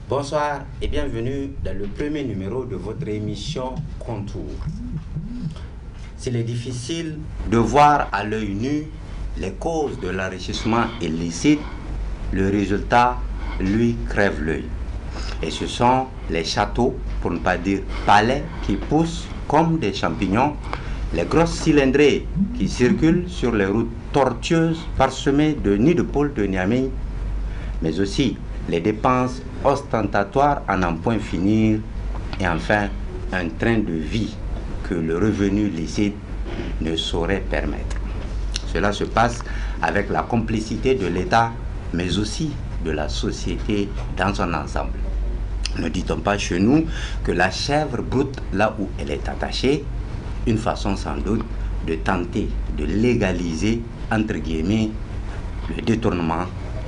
Bonsoir et bienvenue dans le premier numéro de votre émission Contour. S'il est difficile de voir à l'œil nu les causes de l'enrichissement illicite, le résultat, lui, crève l'œil. Et ce sont les châteaux, pour ne pas dire palais, qui poussent comme des champignons, les grosses cylindrées qui circulent sur les routes tortueuses parsemées de nids de poules de Niamey, mais aussi les dépenses ostentatoires à n'en point finir, et enfin un train de vie que le revenu licite ne saurait permettre. Cela se passe avec la complicité de l'État, mais aussi de la société dans son ensemble. Ne dit-on pas chez nous que la chèvre broute là où elle est attachée? Une façon sans doute de tenter de légaliser, entre guillemets, le détournement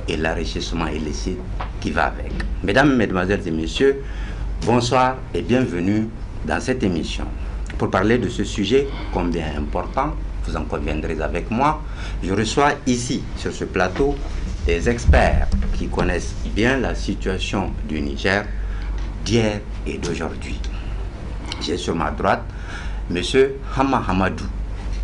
et l'enrichissement illicite qui va avec. Mesdames, Mesdemoiselles et Messieurs, bonsoir et bienvenue dans cette émission. Pour parler de ce sujet combien important, vous en conviendrez avec moi, je reçois ici, sur ce plateau, des experts qui connaissent bien la situation du Niger d'hier et d'aujourd'hui. J'ai sur ma droite M. Hama Hamadou,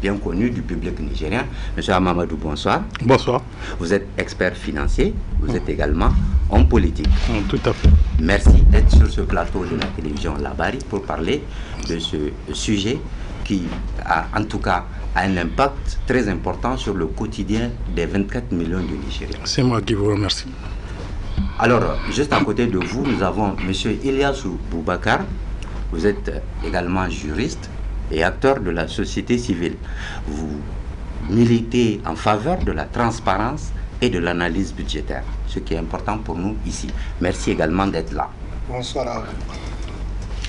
bien connu du public nigérien. M. Hama Hamadou, bonsoir. Bonsoir. Vous êtes expert financier, vous êtes également homme politique. Tout à fait. Merci d'être sur ce plateau de la télévision Labari pour parler de ce sujet qui, en tout cas, a un impact très important sur le quotidien des 24 millions de Nigériens. C'est moi qui vous remercie. Alors, juste à côté de vous, nous avons M. Ilyasu Boubacar. Vous êtes également juriste et acteur de la société civile. Vous militez en faveur de la transparence et de l'analyse budgétaire, ce qui est important pour nous ici. Merci également d'être là. Bonsoir à vous.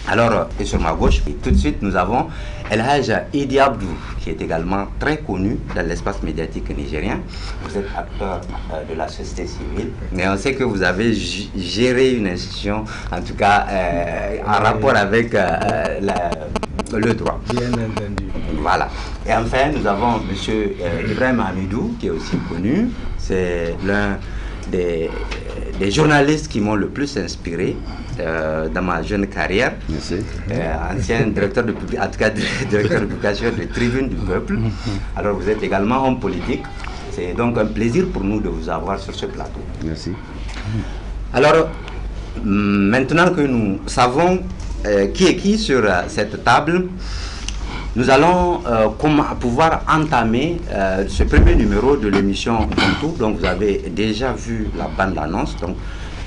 Alors, et sur ma gauche, et tout de suite, nous avons El Hadj Idi Abdou, qui est également très connu dans l'espace médiatique nigérien. Vous êtes acteur de la société civile, mais on sait que vous avez géré une institution, en tout cas, en rapport avec le droit. Bien entendu. Voilà. Et enfin, nous avons M. Ibrahim Hamidou, qui est aussi connu. C'est l'un des journalistes qui m'ont le plus inspiré dans ma jeune carrière. Ancien directeur de en tout cas directeur de publication de Tribune du Peuple. Alors vous êtes également homme politique. C'est donc un plaisir pour nous de vous avoir sur ce plateau. Merci. Alors maintenant que nous savons qui est qui sur cette table, nous allons pouvoir entamer ce premier numéro de l'émission Contour. Donc vous avez déjà vu la bande-annonce, donc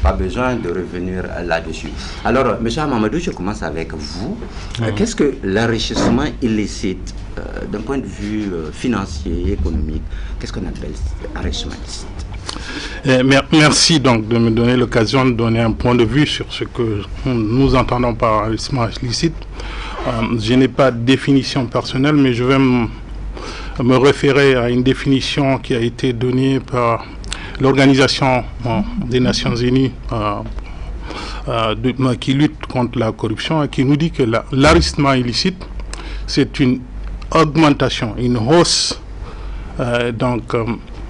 pas besoin de revenir là-dessus. Alors, M. Mamadou, je commence avec vous. Qu'est-ce que l'enrichissement illicite, d'un point de vue financier, économique, qu'est-ce qu'on appelle enrichissement illicite? Merci donc de me donner l'occasion de donner un point de vue sur ce que nous entendons par enrichissement illicite. Je n'ai pas de définition personnelle, mais je vais me référer à une définition qui a été donnée par l'Organisation des Nations Unies qui lutte contre la corruption et qui nous dit que l'enrichissement illicite, c'est une augmentation, une hausse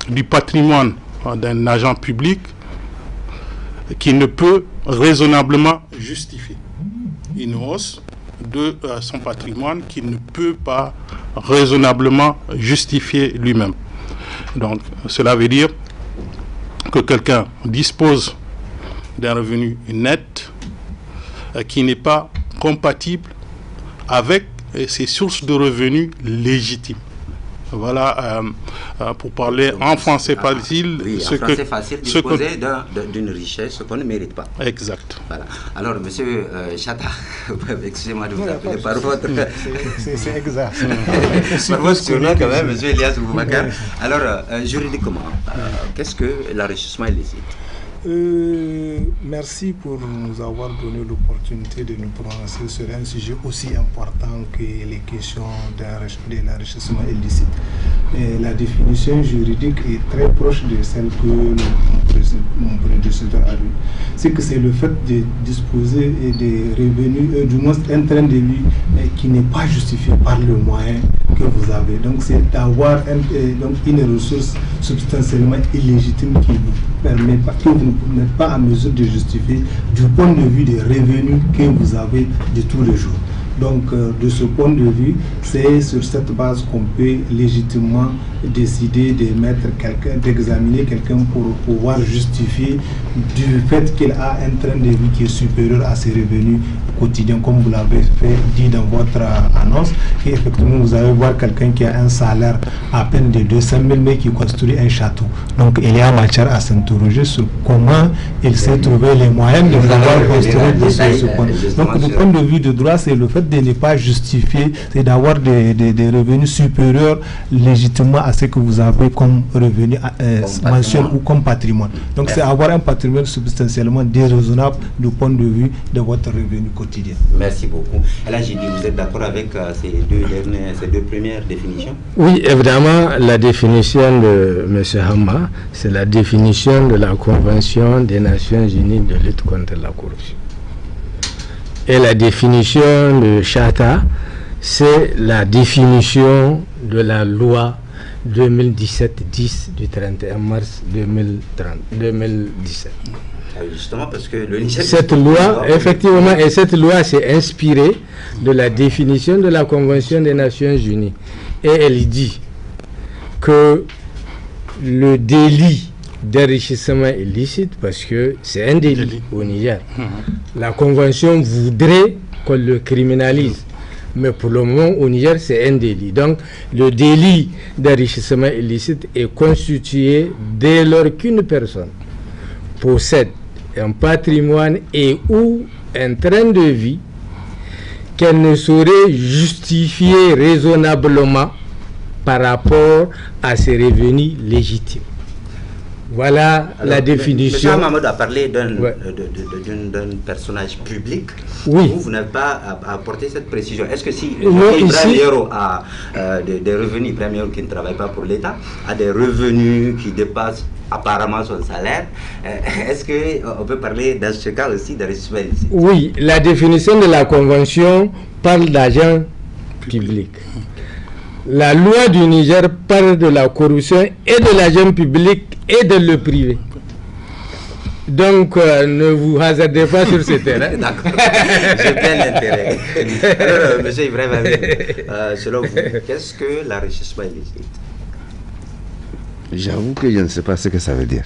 du patrimoine d'un agent public qui ne peut raisonnablement justifier une hausse de son patrimoine qui ne peut pas raisonnablement justifier lui-même. Donc cela veut dire que quelqu'un dispose d'un revenu net qui n'est pas compatible avec ses sources de revenus légitimes. Voilà, pour parler en français facile, oui, en français facile, disposer d'une richesse qu'on ne mérite pas. Exact. Voilà. Alors, monsieur Chata, excusez-moi de vous appeler par votre... C'est exact. Par votre surnom quand même, monsieur Elias Boubacar. Alors, juridiquement, qu'est-ce que l'enrichissement illicite? Merci pour nous avoir donné l'opportunité de nous prononcer sur un sujet aussi important que les questions de l'enrichissement illicite. La définition juridique est très proche de celle que nous mon prédécesseur a dit, c'est que c'est le fait de disposer des revenus, du moins un train de vie qui n'est pas justifié par le moyen que vous avez. Donc c'est d'avoir une ressource substantiellement illégitime qui vous permet pas, que vous n'êtes pas en mesure de justifier du point de vue des revenus que vous avez de tous les jours. Donc, de ce point de vue, c'est sur cette base qu'on peut légitimement décider de mettre quelqu'un, d'examiner quelqu'un pour pouvoir justifier du fait qu'il a un train de vie qui est supérieur à ses revenus quotidiens, comme vous l'avez dit dans votre annonce. Et effectivement, vous allez voir quelqu'un qui a un salaire à peine de 200 000, mais qui construit un château. Donc, il y a matière à s'interroger sur comment il s'est trouvé les moyens de pouvoir construire ce point. Donc, du point de vue du droit, c'est le fait de ne pas justifier, c'est d'avoir des revenus supérieurs légitimement à ce que vous avez comme revenu mensuel ou comme patrimoine. Donc c'est avoir un patrimoine substantiellement déraisonnable du point de vue de votre revenu quotidien. Merci beaucoup. Et là, j'ai dit, vous êtes d'accord avec ces deux premières définitions? Oui, évidemment, la définition de M. Hamma, c'est la définition de la Convention des Nations Unies de lutte contre la corruption. Et la définition de Chata, c'est la définition de la loi 2017-10 du 31 mars 2017. Justement parce que cette loi, effectivement, et cette loi s'est inspirée de la définition de la Convention des Nations Unies. Et elle dit que le délit d'enrichissement illicite, parce que c'est un délit au Niger. La Convention voudrait qu'on le criminalise, mais pour le moment au Niger c'est un délit. Donc le délit d'enrichissement illicite est constitué dès lors qu'une personne possède un patrimoine et ou un train de vie qu'elle ne saurait justifier raisonnablement par rapport à ses revenus légitimes. Voilà. Alors, la définition. M. Mamadou a parlé d'un personnage public. Oui. Vous n'avez pas apporté cette précision. Est-ce que si Ibrahim Yero a des revenus, Ibrahim Yero qui ne travaille pas pour l'État, a des revenus qui dépassent apparemment son salaire, est-ce qu'on peut parler dans ce cas aussi d'enrichissement illicite? Oui, la définition de la Convention parle d'agent public. La loi du Niger parle de la corruption et de l'agent public et de le privé. Donc, ne vous hasardez pas sur ce terrain. D'accord. J'ai bien l'intérêt. Alors, M. Ibrahim Hamid, selon vous, qu'est-ce que l'enrichissement illicite? J'avoue que je ne sais pas ce que ça veut dire.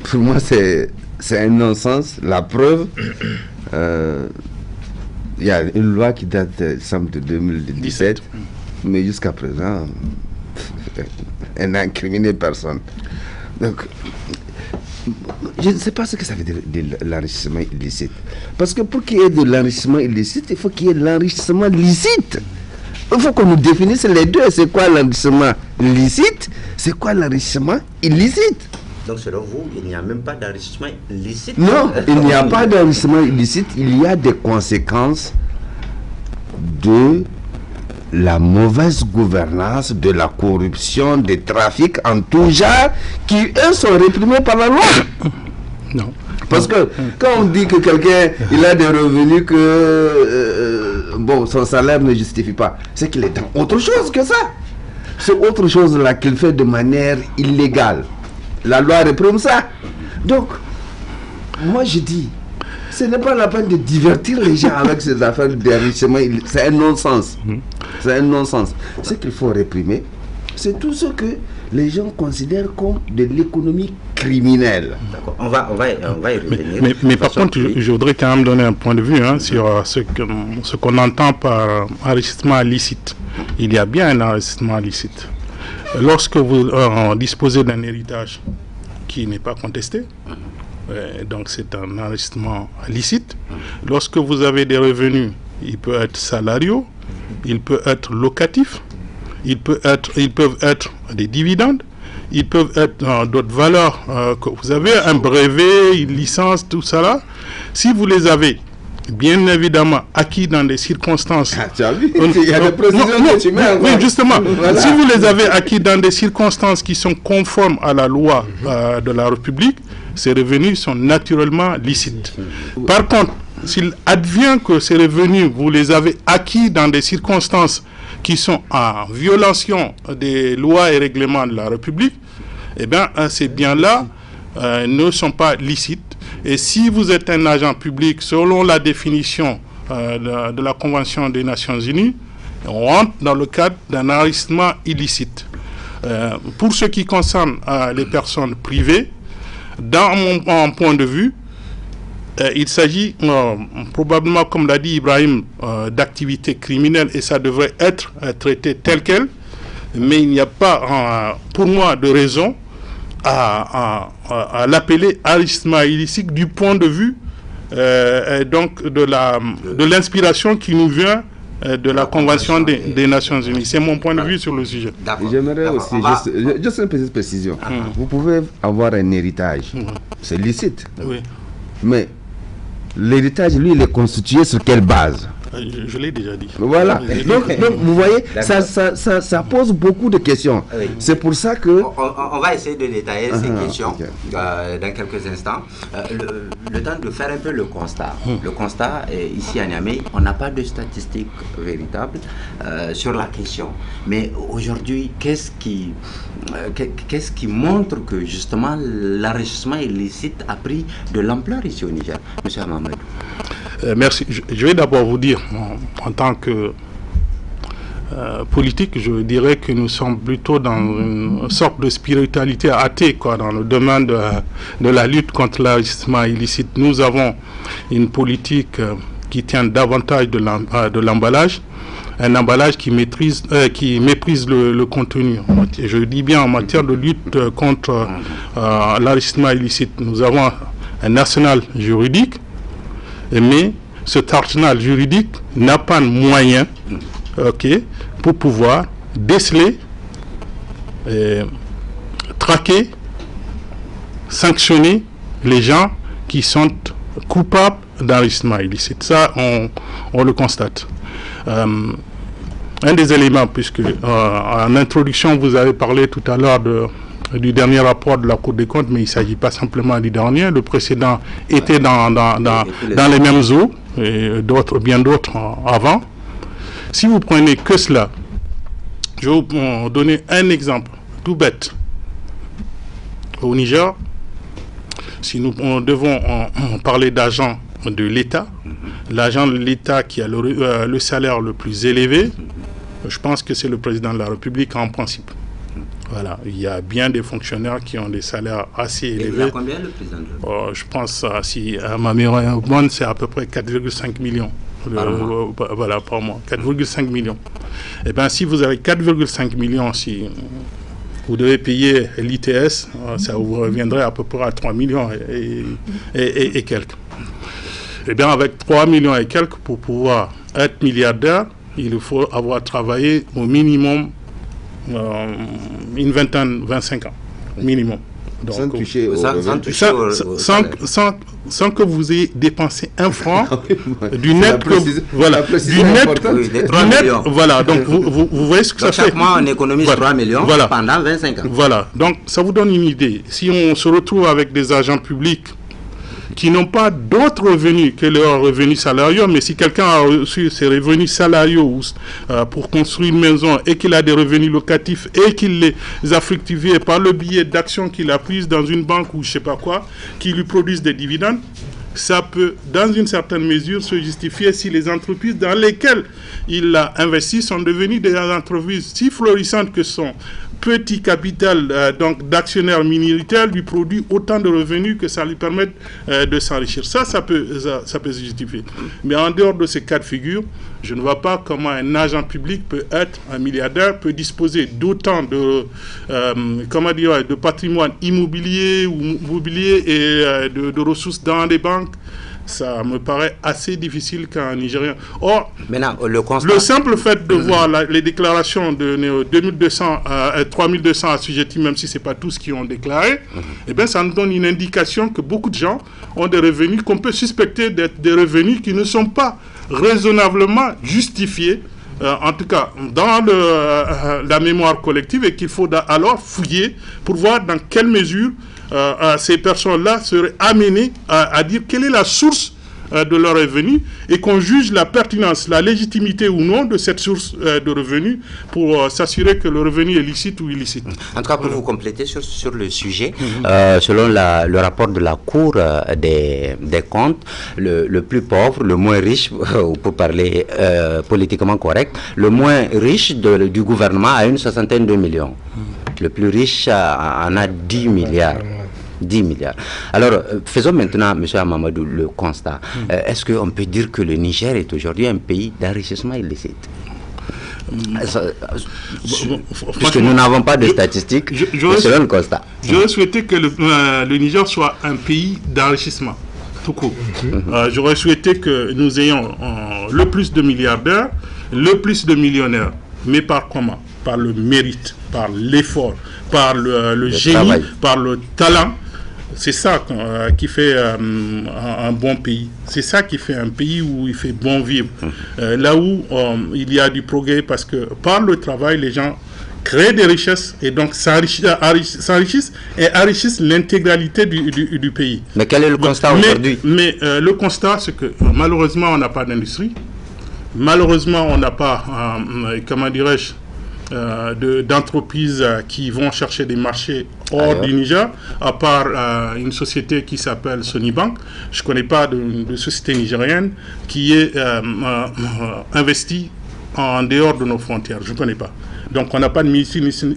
Pour moi, c'est un non-sens. La preuve, il y a une loi qui date, semble, de 2017, mais jusqu'à présent, elle n'a incriminé personne. Donc, je ne sais pas ce que ça veut dire de l'enrichissement illicite. Parce que pour qu'il y ait de l'enrichissement illicite, il faut qu'il y ait de l'enrichissement licite. Il faut qu'on nous définisse les deux. C'est quoi l'enrichissement licite? C'est quoi l'enrichissement illicite? Donc selon vous, il n'y a même pas d'enrichissement illicite? Non, il n'y a pas d'enrichissement illicite. Il y a des conséquences de la mauvaise gouvernance, de la corruption, des trafics en tout genre, qui eux sont réprimés par la loi. Non. Parce que quand on dit que quelqu'un il a des revenus que bon, son salaire ne justifie pas, c'est qu'il est dans autre chose que ça. C'est autre chose là qu'il fait de manière illégale. La loi réprime ça. Donc, moi je dis, ce n'est pas la peine de divertir les gens avec ces affaires d'enrichissement. C'est un non-sens. C'est un non-sens. Ce qu'il faut réprimer, c'est tout ce que les gens considèrent comme de l'économie criminelle. D'accord. On va y revenir. Mais par contre, je voudrais quand même donner un point de vue sur ce qu'on entend par enrichissement illicite. Il y a bien un enrichissement illicite. Lorsque vous disposez d'un héritage qui n'est pas contesté, donc c'est un enrichissement licite. Lorsque vous avez des revenus, il peut être salariaux, il peut être locatif, ils peuvent être des dividendes, ils peuvent être d'autres valeurs que vous avez, un brevet, une licence, tout ça là. Si vous les avez bien évidemment acquis dans des circonstances... Ah, tu as vu, il y a des précisions que tu mets oui, justement, voilà. Si vous les avez acquis dans des circonstances qui sont conformes à la loi de la République, ces revenus sont naturellement licites. Par contre, s'il advient que ces revenus, vous les avez acquis dans des circonstances qui sont en violation des lois et règlements de la République, eh bien, ces biens-là ne sont pas licites. Et si vous êtes un agent public, selon la définition de la Convention des Nations Unies, on rentre dans le cadre d'un enrichissement illicite. Pour ce qui concerne les personnes privées, dans mon point de vue, il s'agit probablement, comme l'a dit Ibrahim, d'activités criminelles et ça devrait être traité tel quel, mais il n'y a pas, pour moi, de raison à l'appeler enrichissement illicite du point de vue donc de l'inspiration qui nous vient de la Convention des Nations Unies. C'est mon point de vue sur le sujet. J'aimerais aussi, juste une petite précision. Vous pouvez avoir un héritage, c'est licite. Oui. Mais l'héritage, lui, il est constitué sur quelle base? Je l'ai déjà dit. Voilà. Donc vous voyez, ça pose beaucoup de questions. Oui. C'est pour ça que... On va essayer de détailler ces questions dans quelques instants. Le temps de faire un peu le constat. Le constat, ici à Niamey, on n'a pas de statistiques véritables sur la question. Mais aujourd'hui, qu'est-ce qui montre que justement l'enrichissement illicite a pris de l'ampleur ici au Niger? Monsieur Amamadou. Merci. Je vais d'abord vous dire, en tant que politique, je dirais que nous sommes plutôt dans une sorte de spiritualité athée, dans le domaine de la lutte contre l'enrichissement illicite. Nous avons une politique qui tient davantage de l'emballage, un emballage qui méprise le contenu. Je dis bien en matière de lutte contre l'enrichissement illicite. Nous avons un arsenal juridique, mais cet arsenal juridique n'a pas de moyens pour pouvoir déceler, traquer, sanctionner les gens qui sont coupables d'enrichissement illicite. Ça, on le constate. Un des éléments, puisque en introduction, vous avez parlé tout à l'heure du dernier rapport de la Cour des comptes, mais il ne s'agit pas simplement du dernier. Le précédent était dans les mêmes eaux, et bien d'autres avant. Si vous prenez que cela, je vais vous donner un exemple tout bête. Au Niger, si nous devons parler d'agents de l'État, l'agent de l'État qui a le salaire le plus élevé, je pense que c'est le président de la République en principe. Voilà, il y a bien des fonctionnaires qui ont des salaires assez élevés. Il a combien le président de la République? Je pense, si ma mémoire est bonne, c'est à peu près 4,5 millions. Voilà, par mois. 4,5 millions. Eh bien, si vous avez 4,5 millions, si vous devez payer l'ITS, ça vous reviendrait à peu près à 3 millions et quelques. Eh bien, avec 3 millions et quelques, pour pouvoir être milliardaire, il faut avoir travaillé au minimum une vingtaine, 25 ans, minimum. Donc, sans que vous ayez dépensé un franc du net, voilà, donc vous voyez ce que donc ça fait. Chaque mois, on économise 3 millions pendant 25 ans. Voilà, donc ça vous donne une idée. Si on se retrouve avec des agents publics qui n'ont pas d'autres revenus que leurs revenus salariaux, mais si quelqu'un a reçu ses revenus salariaux pour construire une maison et qu'il a des revenus locatifs et qu'il les a fructifiés par le biais d'actions qu'il a prises dans une banque ou je ne sais pas quoi, qui lui produisent des dividendes, ça peut, dans une certaine mesure, se justifier si les entreprises dans lesquelles il a investi sont devenues des entreprises si florissantes que son petit capital donc d'actionnaires minoritaires lui produit autant de revenus que ça lui permet de s'enrichir. Ça peut se justifier. Mais en dehors de ces cas de figure, je ne vois pas comment un agent public peut être un milliardaire, peut disposer d'autant de patrimoine immobilier ou mobilier et de ressources dans des banques ça me paraît assez difficile qu'un Nigérien... Or, maintenant, le simple fait de voir les déclarations de 2200 à 3200 assujettis, même si ce n'est pas tous qui ont déclaré, eh bien, ça nous donne une indication que beaucoup de gens ont des revenus qu'on peut suspecter d'être des revenus qui ne sont pas raisonnablement justifiés, en tout cas dans la mémoire collective, et qu'il faut alors fouiller pour voir dans quelle mesure ces personnes-là seraient amenées à dire quelle est la source de leurs revenus, et qu'on juge la pertinence, la légitimité ou non de cette source de revenus pour s'assurer que le revenu est licite ou illicite. En tout cas, pour vous compléter sur le sujet, selon le rapport de la Cour des comptes, le plus pauvre, le moins riche, pour parler politiquement correct, le moins riche du gouvernement a une 62 de millions. Le plus riche en a 10 milliards. 10 milliards. Alors, faisons maintenant, M. Hamamadou, le constat. Est-ce qu'on peut dire que le Niger est aujourd'hui un pays d'enrichissement illicite? Puisque nous n'avons pas de statistiques, selon le constat. J'aurais souhaité que le Niger soit un pays d'enrichissement, tout court. J'aurais souhaité que nous ayons le plus de milliardaires, le plus de millionnaires. Mais par comment? Par le mérite, par l'effort, par le génie, travail, par le talent. C'est ça qui fait un bon pays. C'est ça qui fait un pays où il fait bon vivre. Là où il y a du progrès, parce que par le travail, les gens créent des richesses et donc s'enrichissent et enrichissent l'intégralité du pays. Mais quel est le constat aujourd'hui? Mais le constat, c'est que malheureusement, on n'a pas d'industrie. Malheureusement, on n'a pas, comment dirais-je, d'entreprises qui vont chercher des marchés hors du Niger, à part une société qui s'appelle Sonibank. Je ne connais pas de société nigérienne qui est investie en dehors de nos frontières. Je ne connais pas. Donc on n'a pas de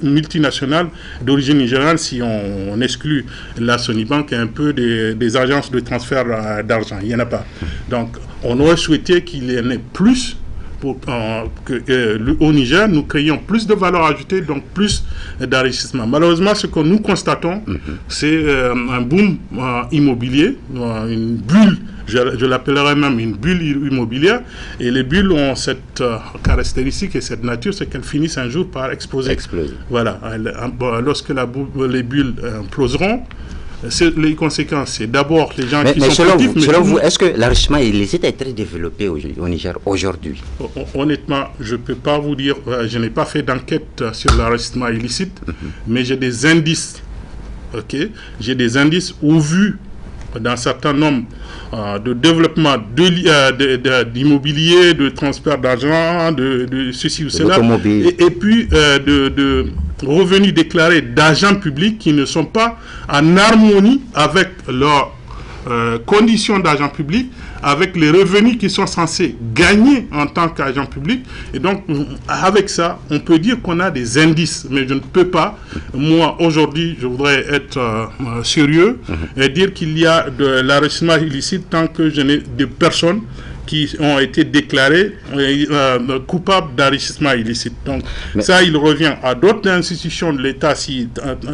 multinationale d'origine nigériane si on exclut la Sonibank et un peu des agences de transfert d'argent. Il n'y en a pas. Donc on aurait souhaité qu'il y en ait plus pour qu'au Niger, nous créions plus de valeur ajoutée, donc plus d'enrichissement. Malheureusement, ce que nous constatons, c'est un boom immobilier, une bulle, je l'appellerais même une bulle immobilière, et les bulles ont cette caractéristique et cette nature, c'est qu'elles finissent un jour par exploser. Voilà. Lorsque les bulles imploseront, les conséquences, c'est d'abord les gens qui sont productifs. Selon vous, est-ce que l'enrichissement illicite est très développé au Niger aujourd'hui? Honnêtement, je ne peux pas vous dire, je n'ai pas fait d'enquête sur l'enrichissement illicite, mais j'ai des indices. J'ai des indices au vu d'un certain nombre de développement d'immobilier, de transfert d'argent, de ceci ou cela, et puis de revenus déclarés d'agents publics qui ne sont pas en harmonie avec leurs conditions d'agents publics, avec les revenus qu'ils sont censés gagner en tant qu'agents publics. Et donc, avec ça, on peut dire qu'on a des indices, mais je ne peux pas, moi, aujourd'hui, je voudrais être sérieux et dire qu'il y a de l'enrichissement illicite tant que je n'ai de personnes qui ont été déclarés coupables d'enrichissement illicite. Donc, ça, il revient à d'autres institutions de l'État si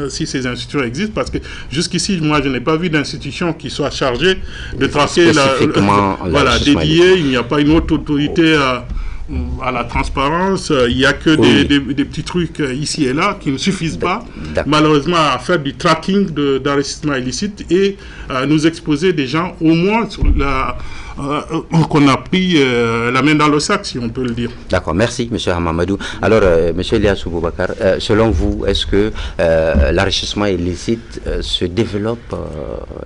ces institutions existent, parce que jusqu'ici, moi, je n'ai pas vu d'institution qui soit chargée de tracer dédiée. Il n'y a pas une autre autorité à la transparence. Il n'y a que des petits trucs ici et là qui ne suffisent pas, malheureusement, à faire du tracking d'enrichissement illicite et à nous exposer des gens, au moins, sur qu'on a pris la main dans le sac, si on peut le dire. D'accord, merci M. Hamamadou. Alors, M. Eliassou Boubacar, selon vous, est-ce que l'enrichissement illicite se développe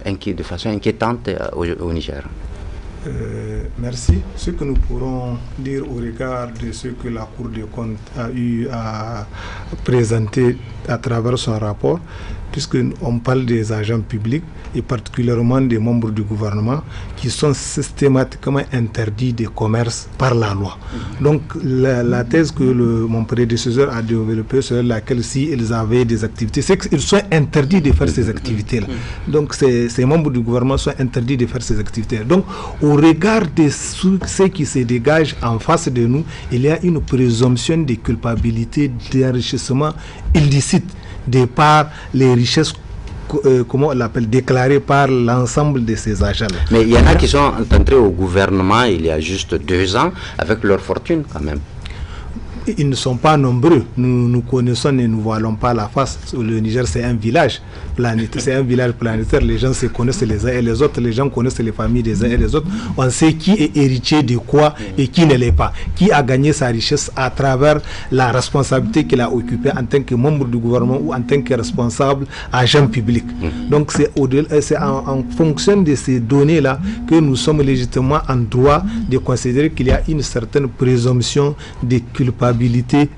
de façon inquiétante au Niger? Merci. Ce que nous pourrons dire au regard de ce que la Cour des comptes a eu à présenter à travers son rapport, puisqu'on parle des agents publics et particulièrement des membres du gouvernement qui sont systématiquement interdits de commerce par la loi. Donc la thèse que mon prédécesseur a développée, sur laquelle s'ils avaient des activités, c'est qu'ils sont interdits de faire ces activités-là. Donc ces membres du gouvernement sont interdits de faire ces activités. Donc au regard de ce qui se dégage en face de nous, il y a une présomption de culpabilité d'enrichissement illicite de par les richesses comment on l'appelle, déclaré par l'ensemble de ces agents-là. Mais il y en a qui sont entrés au gouvernement il y a juste 2 ans avec leur fortune quand même. Ils ne sont pas nombreux. Nous connaissons et nous ne voilons pas la face. Le Niger, c'est un village planétaire. C'est un village planétaire. Les gens se connaissent les uns et les autres. Les gens connaissent les familles des uns et des autres. On sait qui est héritier de quoi et qui ne l'est pas. Qui a gagné sa richesse à travers la responsabilité qu'il a occupée en tant que membre du gouvernement ou en tant que responsable agent public. Donc c'est en fonction de ces données-là que nous sommes légitimement en droit de considérer qu'il y a une certaine présomption de culpabilité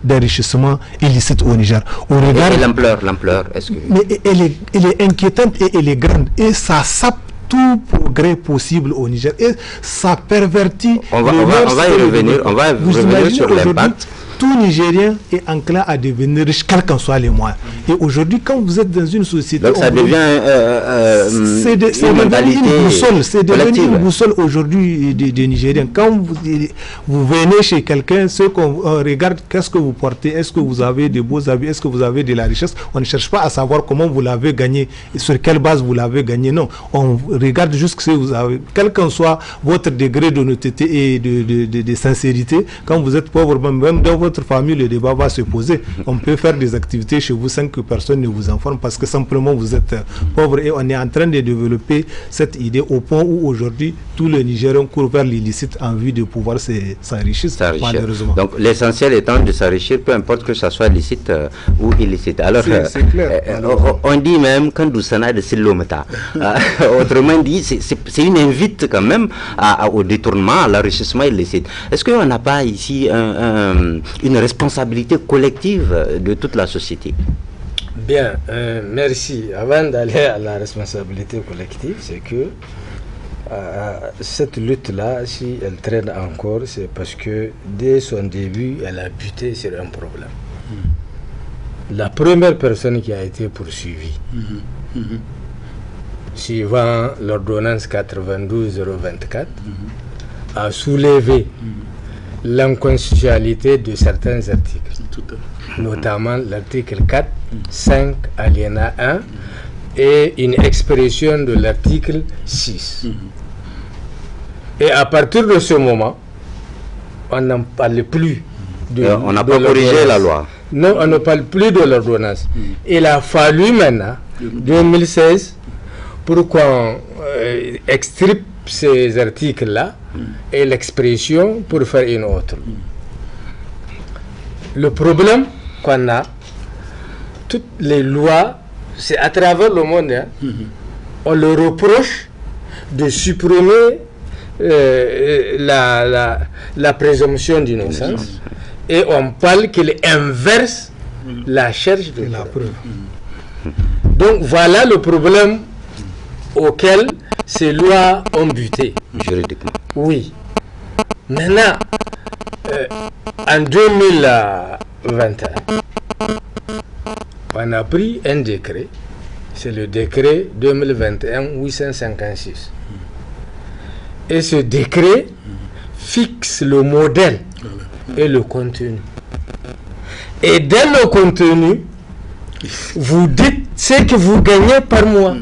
d'enrichissement illicite au Niger. Et l'ampleur, est-ce que... Mais elle est inquiétante et elle est grande. Et ça sape tout progrès possible au Niger. Et ça pervertit... On va y revenir, sur l'impact. Tout Nigérien est enclin à devenir riche, quels qu'en soient les moyens. Et aujourd'hui, quand vous êtes dans une société... Donc ça devient une mentalité collective. C'est devenu une boussole aujourd'hui des Nigériens. Quand vous venez chez quelqu'un, ce qu'on regarde, qu'est-ce que vous portez, est-ce que vous avez de beaux habits, est-ce que vous avez de la richesse, on ne cherche pas à savoir comment vous l'avez gagné, sur quelle base vous l'avez gagné, non. On regarde juste ce que vous avez, quel qu'en soit votre degré d'honnêteté et de sincérité. Quand vous êtes pauvre, même dans votre famille, le débat va se poser. On peut faire des activités chez vous sans que personne ne vous informe parce que simplement vous êtes pauvre, et on est en train de développer cette idée au point où aujourd'hui tous les Nigériens courent vers l'illicite en vue de pouvoir s'enrichir, malheureusement. Donc l'essentiel étant de s'enrichir, peu importe que ça soit licite ou illicite. Alors c'est clair. On dit même quand Doussana de Silometa. Autrement dit, c'est une invite quand même au détournement, à l'enrichissement illicite. Est-ce qu'on n'a pas ici une responsabilité collective de toute la société? Bien, merci. Avant d'aller à la responsabilité collective, c'est que cette lutte-là, si elle traîne encore, c'est parce que dès son début, elle a buté sur un problème. La première personne qui a été poursuivie, suivant l'ordonnance 92-024, a soulevé l'inconstitutionnalité de certains articles, notamment l'article 4, 5, alinéa 1 et une expression de l'article 6. Et à partir de ce moment, on n'en parle plus. On n'a pas corrigé la loi. Non, on ne parle plus de l'ordonnance. Il a fallu maintenant, 2016, pour qu'on extirpe ces articles-là et l'expression pour faire une autre. Le problème qu'on a, toutes les lois, c'est à travers le monde, hein, on leur reproche de supprimer la présomption d'innocence et on parle qu'il inverse la charge de la preuve. Donc voilà le problème auquel ces lois ont buté. Juridiquement. Oui. Maintenant, en 2021, on a pris un décret, c'est le décret 2021-856. Et ce décret fixe le modèle et le contenu. Et dans le contenu, vous dites ce que vous gagnez par mois.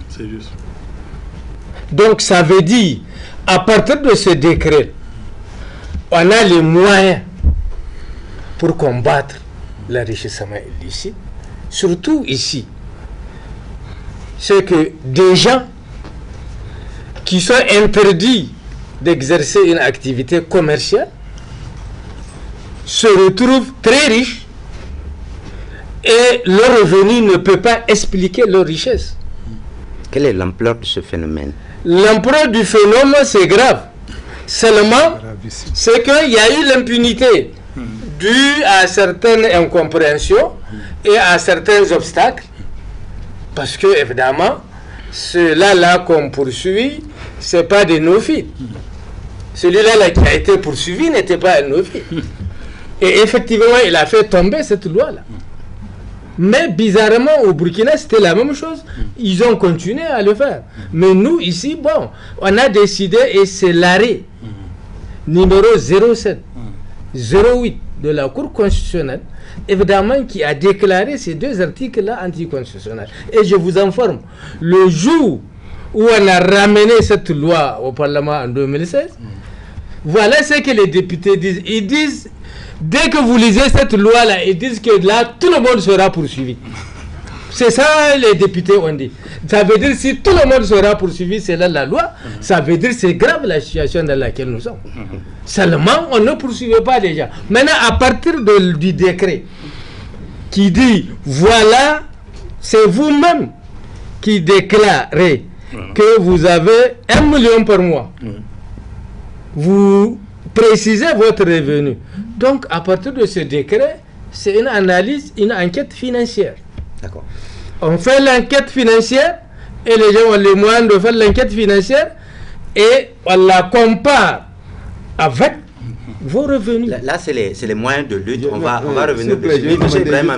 C'est juste. Donc ça veut dire, à partir de ce décret, on a les moyens pour combattre l'enrichissement illicite. Surtout ici, c'est que des gens qui sont interdits d'exercer une activité commerciale se retrouvent très riches et leur revenu ne peut pas expliquer leur richesse. Quelle est l'ampleur de ce phénomène? L'ampleur du phénomène, c'est grave. Seulement, c'est qu'il y a eu l'impunité due à certaines incompréhensions et à certains obstacles. Parce que, évidemment, ceux-là qu'on poursuit, ce n'est pas des néophytes. Celui-là qui a été poursuivi n'était pas un néophyte. Et effectivement, il a fait tomber cette loi-là. Mais bizarrement, au Burkina, c'était la même chose. Ils ont continué à le faire. Mais nous, ici, bon, on a décidé, et c'est l'arrêt numéro 07, 08, de la Cour constitutionnelle, évidemment, qui a déclaré ces 2 articles-là anticonstitutionnels. Et je vous informe, le jour où on a ramené cette loi au Parlement en 2016, voilà ce que les députés disent. Ils disent, dès que vous lisez cette loi-là, ils disent que là, tout le monde sera poursuivi. C'est ça les députés ont dit. Ça veut dire si tout le monde sera poursuivi, c'est là la loi, ça veut dire c'est grave la situation dans laquelle nous sommes. Seulement, on ne poursuivait pas les gens. Maintenant, à partir du décret qui dit, voilà, c'est vous-même qui déclarez que vous avez 1 million par mois. Vous précisez votre revenu. Donc, à partir de ce décret, c'est une analyse, une enquête financière. D'accord. On fait l'enquête financière et les gens ont les moyens de faire l'enquête financière et on la compare avec vos revenus. Là, c'est les moyens de lutte. On va revenir dessus.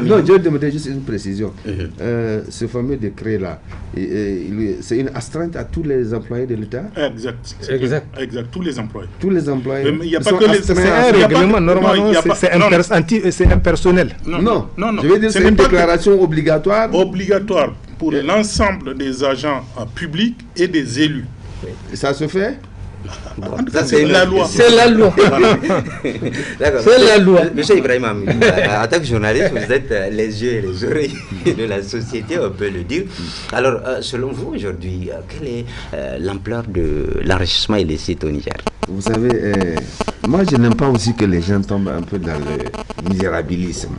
Non, je demandais juste une précision. Ce fameux décret-là, c'est une astreinte à tous les employés de l'État? Exact. Tous les employés. Tous les employés. Il n'y a pas que les. C'est un règlement, normalement, c'est impersonnel. Non. Je veux dire, c'est une déclaration obligatoire. Obligatoire pour l'ensemble des agents publics et des élus. Ça se fait? Ça, c'est la loi. C'est la loi. D'accord. C'est la loi. Monsieur Ibrahim Amadou, en tant que journaliste, vous êtes les yeux et les oreilles de la société, on peut le dire. Alors, selon vous, aujourd'hui, quelle est l'ampleur de l'enrichissement illicite au Niger? Vous savez, moi, je n'aime pas aussi que les gens tombent un peu dans le misérabilisme.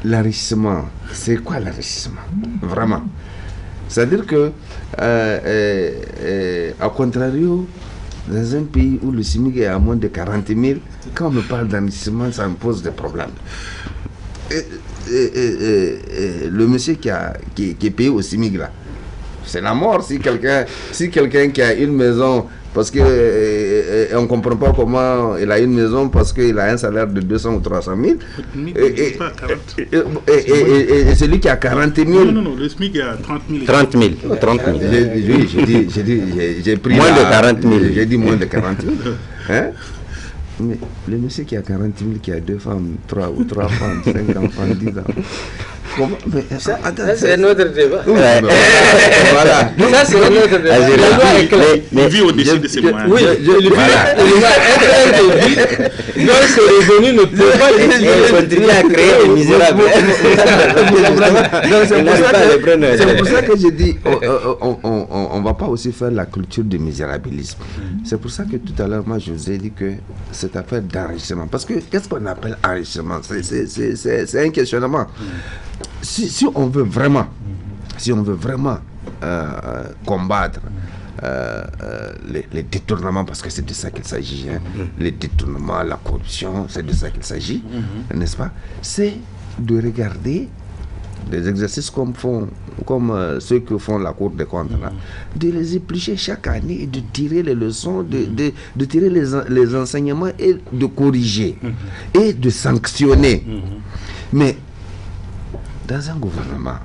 L'enrichissement, c'est quoi l'enrichissement? Vraiment. C'est-à-dire que, à contrario, dans un pays où le SMIC est à moins de 40 000, quand on me parle d'enrichissement, ça me pose des problèmes. Le monsieur qui est payé au SMIC là, c'est la mort si quelqu'un qui a une maison, parce que on ne comprend pas comment il a une maison parce qu'il a un salaire de 200 ou 300 000. Et celui qui a 40 000. Non, le SMIC est à 30 000. 30 000. 30 000. J'ai pris moins de 40 000. J'ai dit moins de 40 000. Hein? Mais le monsieur qui a 40 000, qui a 2 femmes, 3 femmes, 5 enfants, 10 ans. Comment? Mais, ça, c'est notre débat. Voilà. Ça, c'est notre débat. La loi est claire. Il vit au-dessus de ses moyens. Oui, il vit donc ce revenu ne peut pas continuer à créer des misérables. C'est pour ça que je dis, on ne va pas aussi faire la culture du misérabilisme. C'est pour ça que tout à l'heure, moi, je vous ai dit que cette affaire d'enrichissement, parce que qu'est-ce qu'on appelle enrichissement? C'est un questionnement. Si on veut vraiment combattre les détournements, parce que c'est de ça qu'il s'agit, hein, les détournements, la corruption, c'est de ça qu'il s'agit, n'est-ce pas? C'est de regarder des exercices comme ceux que font la Cour des comptes, là, de les éplucher chaque année et de tirer les leçons, de tirer les enseignements et de corriger et de sanctionner. Mais dans un gouvernement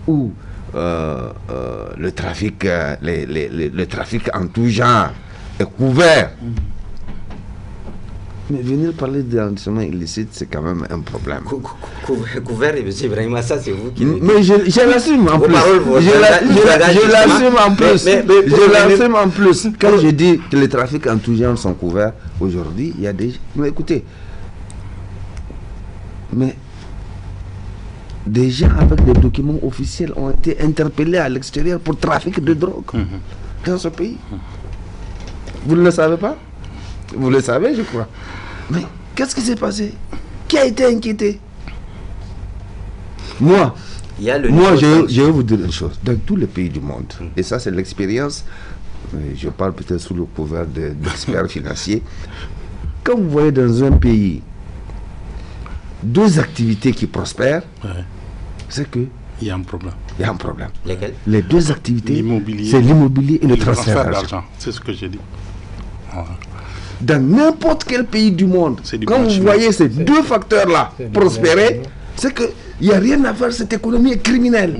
où le trafic en tout genre est couvert, mais venir parler d'enrichissement illicite, c'est quand même un problème. Couvert, M. Ibrahima, ça c'est vous qui... Mais je l'assume en plus. Je l'assume en plus. Je l'assume en plus. Quand je dis que les trafics en tout genre sont couverts, aujourd'hui, il y a des... Mais écoutez, des gens avec des documents officiels ont été interpellés à l'extérieur pour trafic de drogue dans ce pays. Vous ne le savez pas? Vous le savez, je crois. Mais qu'est-ce qui s'est passé? Qui a été inquiété? Moi, je vais vous dire une chose. Dans tous les pays du monde, et ça c'est l'expérience, je parle peut-être sous le couvert d'experts financiers, quand vous voyez dans un pays 2 activités qui prospèrent, c'est que il y a un problème. Il y a un problème. Lesquelles? Les 2 activités, c'est l'immobilier et le transfert d'argent. C'est ce que j'ai dit. Dans n'importe quel pays du monde, quand vous voyez ces 2 facteurs-là prospérer, c'est qu'il n'y a rien à faire, cette économie est criminelle.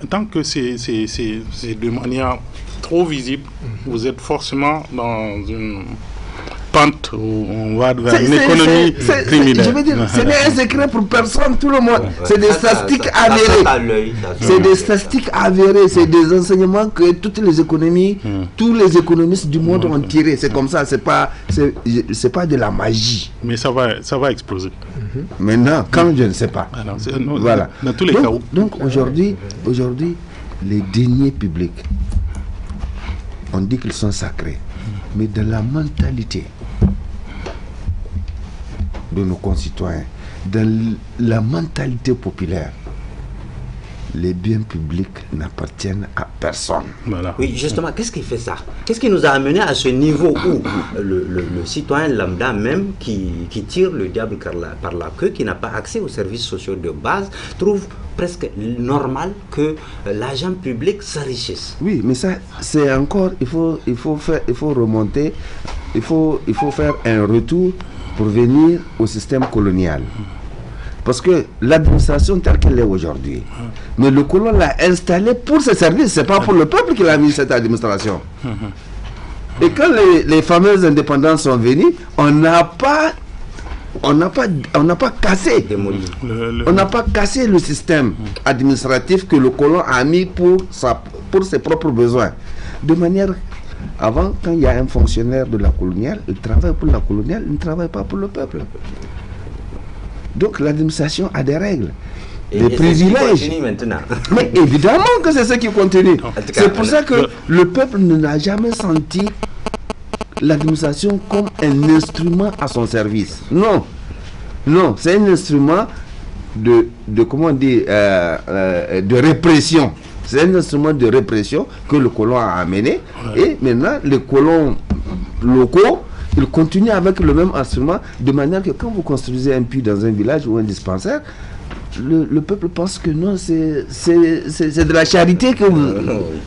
Tant que c'est de manière trop visible, vous êtes forcément dans une pente où on va vers une économie criminelle. Je veux dire, ce n'est un secret pour personne, tout le monde. C'est des statistiques avérées. C'est des statistiques avérées, c'est des enseignements que toutes les économies, tous les économistes du monde ont tirés. C'est comme ça, c'est pas de la magie. Mais ça va exploser. Maintenant, quand je ne sais pas. Alors, voilà. Dans tous les cas. Donc aujourd'hui, les deniers publics, on dit qu'ils sont sacrés, mais dans la mentalité de nos concitoyens, dans la mentalité populaire, les biens publics n'appartiennent à personne. Voilà. Oui, justement, qu'est-ce qui fait ça? Qu'est-ce qui nous a amené à ce niveau où le citoyen lambda même qui tire le diable par la queue, qui n'a pas accès aux services sociaux de base, trouve presque normal que l'agent public s'enrichisse? Oui, mais ça, c'est encore, il faut remonter, il faut faire un retour pour venir au système colonial. Parce que l'administration telle qu'elle est aujourd'hui, mais le colon l'a installée pour ses services, c'est pas pour le peuple qu'il a mis cette administration. Et quand les fameuses indépendances sont venues, on n'a pas cassé, on n'a pas cassé le système administratif que le colon a mis pour ses propres besoins. De manière, avant, quand il y a un fonctionnaire de la coloniale, il travaille pour la coloniale, il ne travaille pas pour le peuple. Donc l'administration a des règles, des privilèges. Mais évidemment que c'est ce qui continue. C'est pour ça que le peuple n'a jamais senti l'administration comme un instrument à son service. Non, c'est un instrument de répression. C'est un instrument de répression que le colon a amené. Et maintenant, les colons locaux, ils continuent avec le même instrument, de manière que quand vous construisez un puits dans un village ou un dispensaire, le peuple pense que non, c'est de la charité que vous...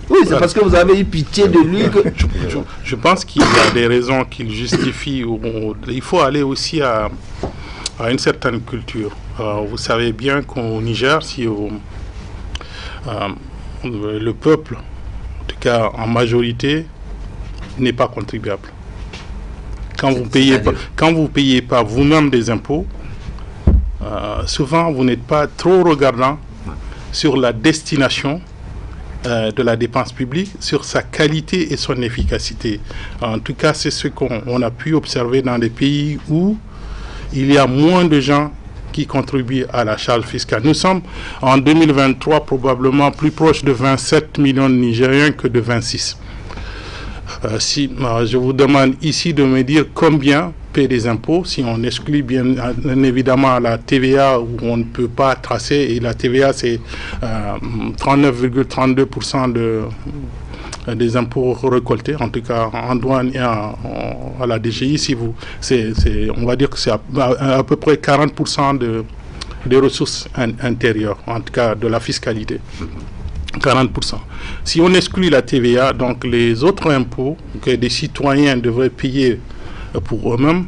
Oui, c'est parce que vous avez eu pitié de lui que... Je pense qu'il y a des raisons qui justifient. Il faut aller aussi à une certaine culture. Vous savez bien qu'au Niger, si le peuple, en tout cas en majorité, n'est pas contribuable. Quand vous payez pas vous-même des impôts, souvent vous n'êtes pas trop regardant sur la destination de la dépense publique, sur sa qualité et son efficacité. En tout cas, c'est ce qu'on a pu observer dans des pays où il y a moins de gens qui contribuent à la charge fiscale. Nous sommes en 2023 probablement plus proche de 27 millions de Nigériens que de 26. Je vous demande ici de me dire combien paie des impôts, si on exclut bien évidemment la TVA où on ne peut pas tracer, et la TVA c'est 39,32% des impôts récoltés, en tout cas en douane et à la DGI, on va dire que c'est à peu près 40% des ressources intérieures, en tout cas de la fiscalité. 40%. Si on exclut la TVA, donc les autres impôts que des citoyens devraient payer pour eux-mêmes,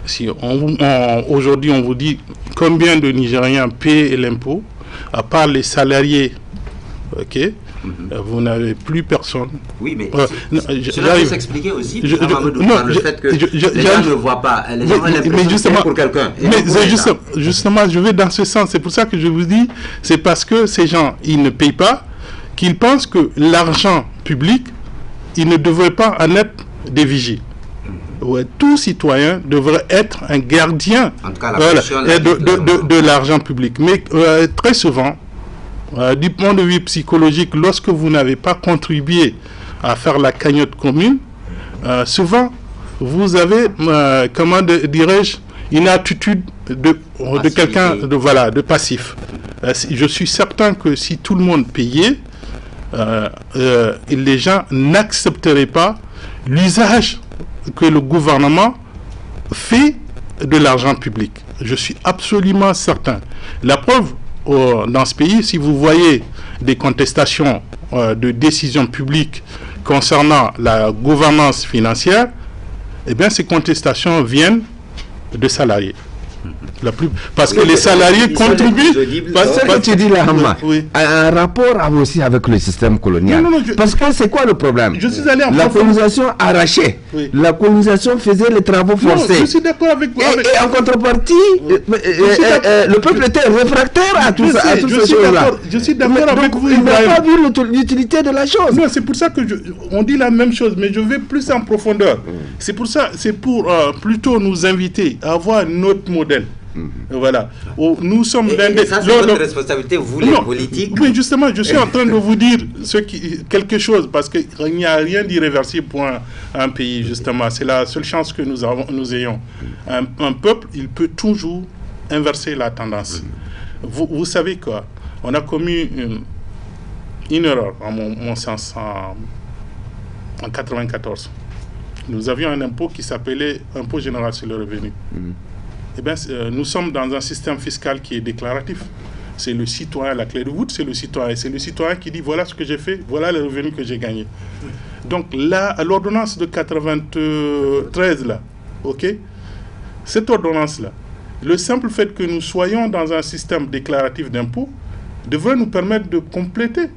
si aujourd'hui on vous dit combien de Nigériens paient l'impôt, à part les salariés, ok, vous n'avez plus personne. Oui, mais cela peut s'expliquer aussi par le fait que les gens ne voient pas. Les gens ont l'impression que c'est pour quelqu'un. Mais justement, je vais dans ce sens. C'est pour ça que je vous dis, c'est parce que ces gens, ils ne payent pas, qu'ils pensent que l'argent public, ils ne devraient pas en être des vigies. Ouais, tout citoyen devrait être un gardien de l'argent public. Mais très souvent, du point de vue psychologique, lorsque vous n'avez pas contribué à faire la cagnotte commune, souvent vous avez, comment dirais-je, une attitude de quelqu'un de passif. Je suis certain que si tout le monde payait, les gens n'accepteraient pas l'usage que le gouvernement fait de l'argent public. Je suis absolument certain. La preuve, dans ce pays, si vous voyez des contestations de décisions publiques concernant la gouvernance financière, eh bien ces contestations viennent de salariés. Parce que les salariés contribuent. Parce que tu dis là, un rapport aussi avec le système colonial. Parce que c'est quoi le problème? Je suis allé en la colonisation arrachée. Oui. La colonisation faisait les travaux forcés. Non, je suis d'accord avec vous. Et en contrepartie, le peuple était réfractaire à tout ça, à toutes ces choses-là. Je suis d'accord avec vous. Il n'a pas vu l'utilité de la chose. Non, c'est pour ça que on dit la même chose, mais je vais plus en profondeur. C'est pour ça, c'est pour plutôt nous inviter à avoir notre modèle. Voilà. Nous sommes et ça, c'est votre responsabilité, vous les politiques. Oui, justement, je suis en train de vous dire quelque chose, parce qu'il n'y a rien d'irréversible pour un pays, justement. C'est la seule chance que nous ayons. Un peuple, il peut toujours inverser la tendance. Vous savez quoi? On a commis une erreur, à mon sens, en 1994. Nous avions un impôt qui s'appelait impôt général sur le revenu. Eh bien, nous sommes dans un système fiscal qui est déclaratif. C'est le citoyen, la clé de voûte, c'est le citoyen. C'est le citoyen qui dit voilà ce que j'ai fait, voilà les revenus que j'ai gagnés. Donc là, à l'ordonnance de 93, là, ok, cette ordonnance-là, le simple fait que nous soyons dans un système déclaratif d'impôt devrait nous permettre de compléter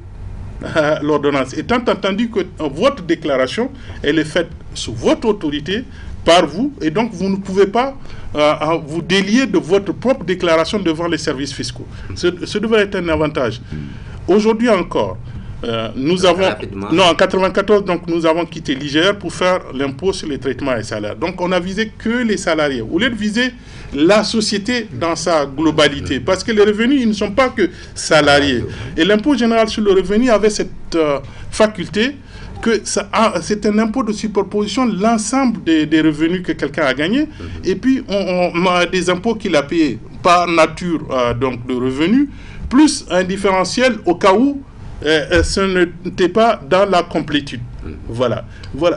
l'ordonnance. Étant entendu que votre déclaration, elle est faite sous votre autorité, par vous, et donc vous ne pouvez pas vous délier de votre propre déclaration devant les services fiscaux. Ce devrait être un avantage. Aujourd'hui encore, nous avons... Non, en 1994, donc, nous avons quitté l'IGR pour faire l'impôt sur les traitements et salaires. Donc on a visé que les salariés, au lieu de viser la société dans sa globalité. Parce que les revenus, ils ne sont pas que salariés. Et l'impôt général sur le revenu avait cette faculté que c'est un impôt de superposition de l'ensemble des revenus que quelqu'un a gagnés, et puis on a des impôts qu'il a payés par nature donc de revenus, plus un différentiel au cas où ce n'était pas dans la complétude. Voilà.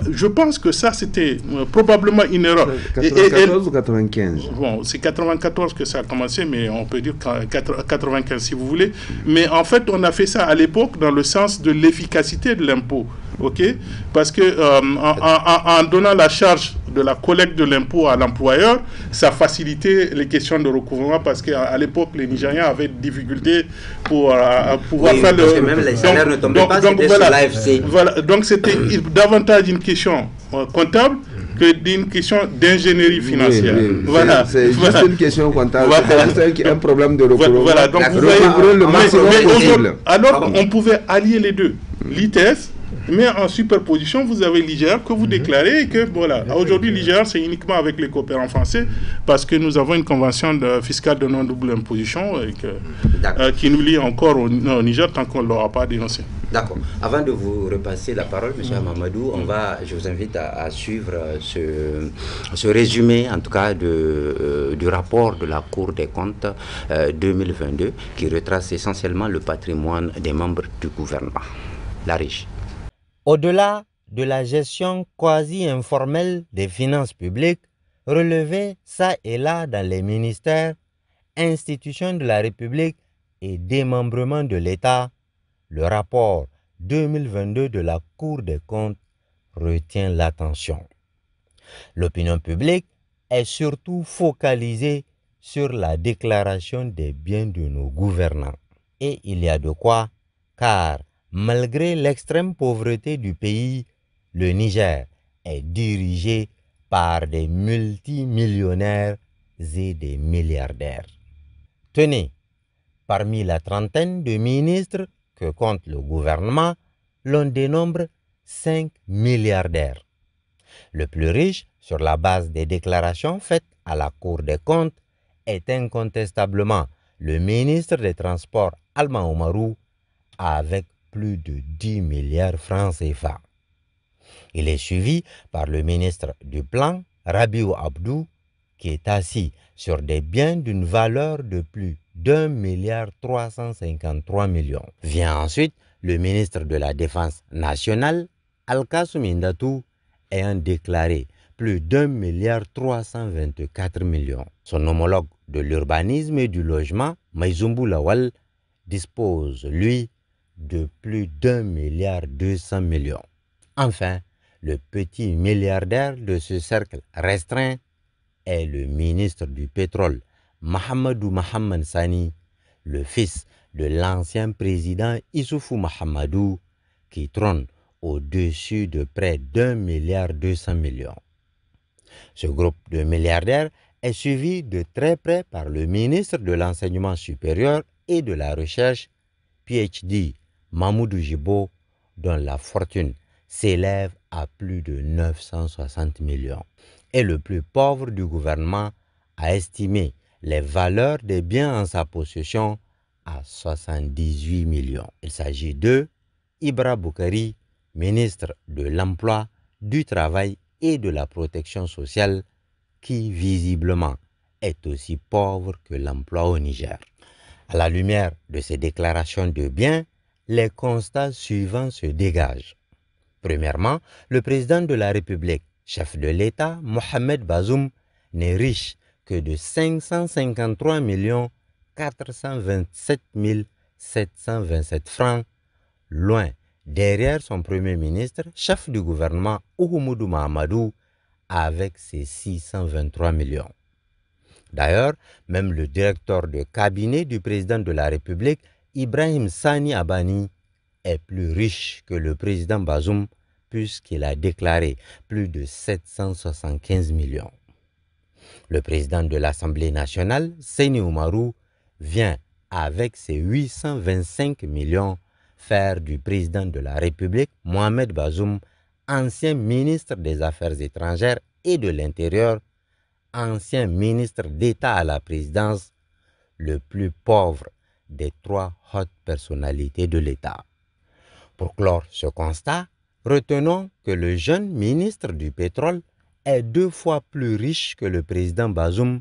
Je pense que ça, c'était probablement une erreur. 94 ou 95? Bon, c'est 94 que ça a commencé, mais on peut dire 95 si vous voulez. Mais en fait, on a fait ça à l'époque dans le sens de l'efficacité de l'impôt. Ok? Parce que en donnant la charge de la collecte de l'impôt à l'employeur, ça facilitait les questions de recouvrement, parce qu'à l'époque, les Nigériens avaient des difficultés pour pouvoir faire parce que même les salaires ne tombaient pas, c'était sur l'AFC. Voilà, donc c'était davantage une question comptable que d'une question d'ingénierie financière. Voilà. C'est juste une question comptable. C'est un problème de recouvrement. Voilà, donc vous voyez, le maximum possible. Alors, on pouvait allier les deux. L'ITS, mais en superposition, vous avez l'IGR que vous déclarez, et que voilà. Aujourd'hui, l'IGR, c'est uniquement avec les coopérants français, parce que nous avons une convention fiscale de non-double imposition qui nous lie encore au Niger tant qu'on ne l'aura pas dénoncé. D'accord. Avant de vous repasser la parole, M. Mamadou, je vous invite à suivre ce résumé, en tout cas, du rapport de la Cour des comptes 2022, qui retrace essentiellement le patrimoine des membres du gouvernement. La Régie. Au-delà de la gestion quasi-informelle des finances publiques, relevée ça et là dans les ministères, institutions de la République et démembrement de l'État, le rapport 2022 de la Cour des comptes retient l'attention. L'opinion publique est surtout focalisée sur la déclaration des biens de nos gouvernants. Et il y a de quoi, car malgré l'extrême pauvreté du pays, le Niger est dirigé par des multimillionnaires et des milliardaires. Tenez, parmi la trentaine de ministres que compte le gouvernement, l'on dénombre 5 milliardaires. Le plus riche, sur la base des déclarations faites à la Cour des comptes, est incontestablement le ministre des Transports, Alma Oumarou, avec plus de 10 milliards francs CFA. Il est suivi par le ministre du Plan, Rabiou Abdou, qui est assis sur des biens d'une valeur de plus d'1,353 milliard. Vient ensuite le ministre de la Défense nationale, Al-Kassoum Indatou, ayant déclaré plus d'1,324 milliard. Son homologue de l'urbanisme et du logement, Maïzoumbou Lawal, dispose, lui, de plus d'1,2 milliard. Enfin, le petit milliardaire de ce cercle restreint est le ministre du pétrole, Mahamadou Mahamman Sani, le fils de l'ancien président Issoufou Mahamadou, qui trône au-dessus de près d'1,2 milliard. Ce groupe de milliardaires est suivi de très près par le ministre de l'Enseignement supérieur et de la Recherche, PhD Mamoudou Jibo, dont la fortune s'élève à plus de 960 millions. Et le plus pauvre du gouvernement a estimé les valeurs des biens en sa possession à 78 millions. Il s'agit de Ibra Boukari, ministre de l'Emploi, du Travail et de la Protection sociale, qui visiblement est aussi pauvre que l'emploi au Niger. À la lumière de ces déclarations de biens, les constats suivants se dégagent. Premièrement, le président de la République, chef de l'État, Mohamed Bazoum, n'est riche que de 553 427 727 francs, loin derrière son premier ministre, chef du gouvernement Oumoudou Mahamadou, avec ses 623 millions. D'ailleurs, même le directeur de cabinet du président de la République, Ibrahim Sani Abani, est plus riche que le président Bazoum, puisqu'il a déclaré plus de 775 millions. Le président de l'Assemblée nationale, Seyni Oumarou, vient avec ses 825 millions faire du président de la République, Mohamed Bazoum, ancien ministre des Affaires étrangères et de l'Intérieur, ancien ministre d'État à la présidence, le plus pauvre des 3 hautes personnalités de l'État. Pour clore ce constat, retenons que le jeune ministre du pétrole est 2 fois plus riche que le président Bazoum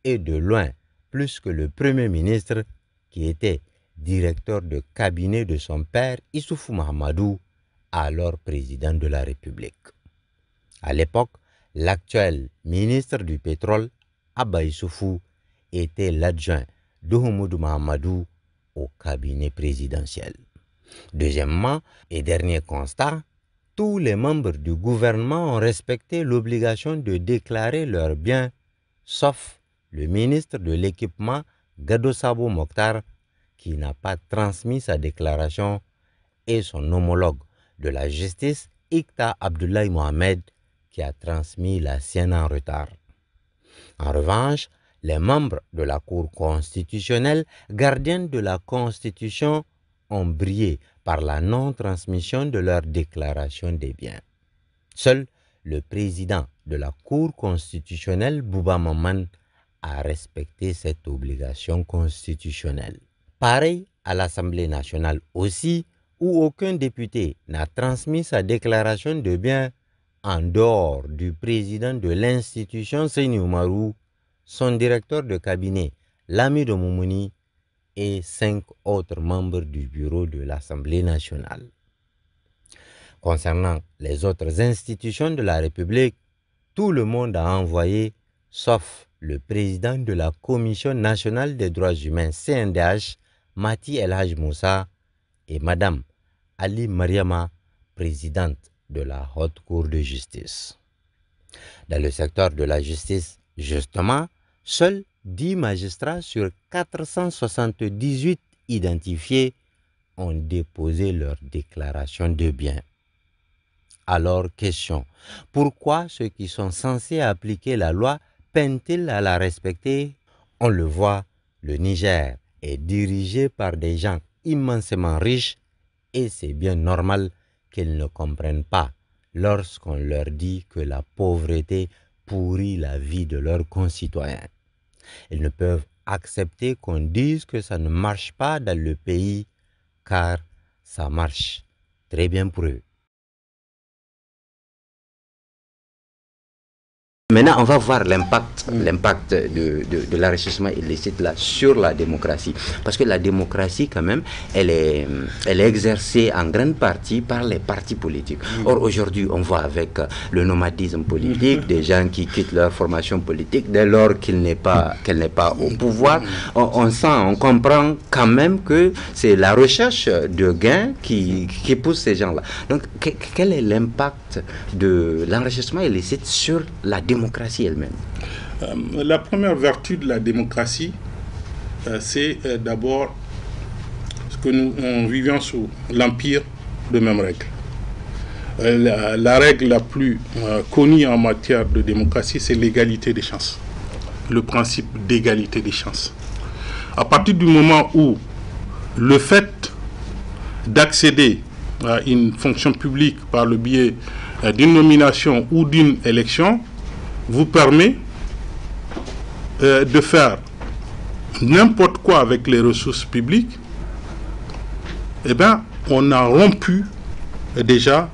et de loin plus que le premier ministre qui était directeur de cabinet de son père Issoufou Mahamadou, alors président de la République. À l'époque, l'actuel ministre du pétrole, Abba Issoufou, était l'adjoint d'Oumoudou Mahamadou au cabinet présidentiel. Deuxièmement, et dernier constat, tous les membres du gouvernement ont respecté l'obligation de déclarer leurs biens, sauf le ministre de l'équipement, Gado Sabo Mokhtar, qui n'a pas transmis sa déclaration, et son homologue de la justice, Ikta Abdoulaye Mohamed, qui a transmis la sienne en retard. En revanche, les membres de la Cour constitutionnelle, gardienne de la Constitution, ont brillé par la non-transmission de leur déclaration des biens. Seul le président de la Cour constitutionnelle, Bouba Maman, a respecté cette obligation constitutionnelle. Pareil à l'Assemblée nationale aussi, où aucun député n'a transmis sa déclaration de biens en dehors du président de l'institution Seyni Oumarou, son directeur de cabinet Lamido Moumouni et 5 autres membres du bureau de l'Assemblée nationale. Concernant les autres institutions de la République, tout le monde a envoyé, sauf le président de la Commission nationale des droits humains CNDH, Mati El Haj Moussa, et Madame Ali Mariama, présidente de la Haute Cour de justice. Dans le secteur de la justice, justement, seuls 10 magistrats sur 478 identifiés ont déposé leur déclaration de biens. Alors, question, pourquoi ceux qui sont censés appliquer la loi peinent-ils à la respecter? On le voit, le Niger est dirigé par des gens immensément riches et c'est bien normal qu'ils ne comprennent pas lorsqu'on leur dit que la pauvreté pourrit la vie de leurs concitoyens. Ils ne peuvent accepter qu'on dise que ça ne marche pas dans le pays car ça marche très bien pour eux. Maintenant, on va voir l'impact de l'enrichissement illicite là sur la démocratie. Parce que la démocratie, quand même, elle est exercée en grande partie par les partis politiques. Or, aujourd'hui, on voit avec le nomadisme politique, des gens qui quittent leur formation politique dès lors qu'elle n'est pas au pouvoir. On comprend quand même que c'est la recherche de gains qui pousse ces gens-là. Donc, quel est l'impact de l'enrichissement illicite sur la démocratie elle-même? La première vertu de la démocratie, c'est d'abord que nous vivions sous l'empire de mêmes règles. la règle la plus connue en matière de démocratie, c'est l'égalité des chances. Le principe d'égalité des chances. À partir du moment où le fait d'accéder à une fonction publique par le biais d'une nomination ou d'une élection vous permet de faire n'importe quoi avec les ressources publiques, eh bien, on a rompu déjà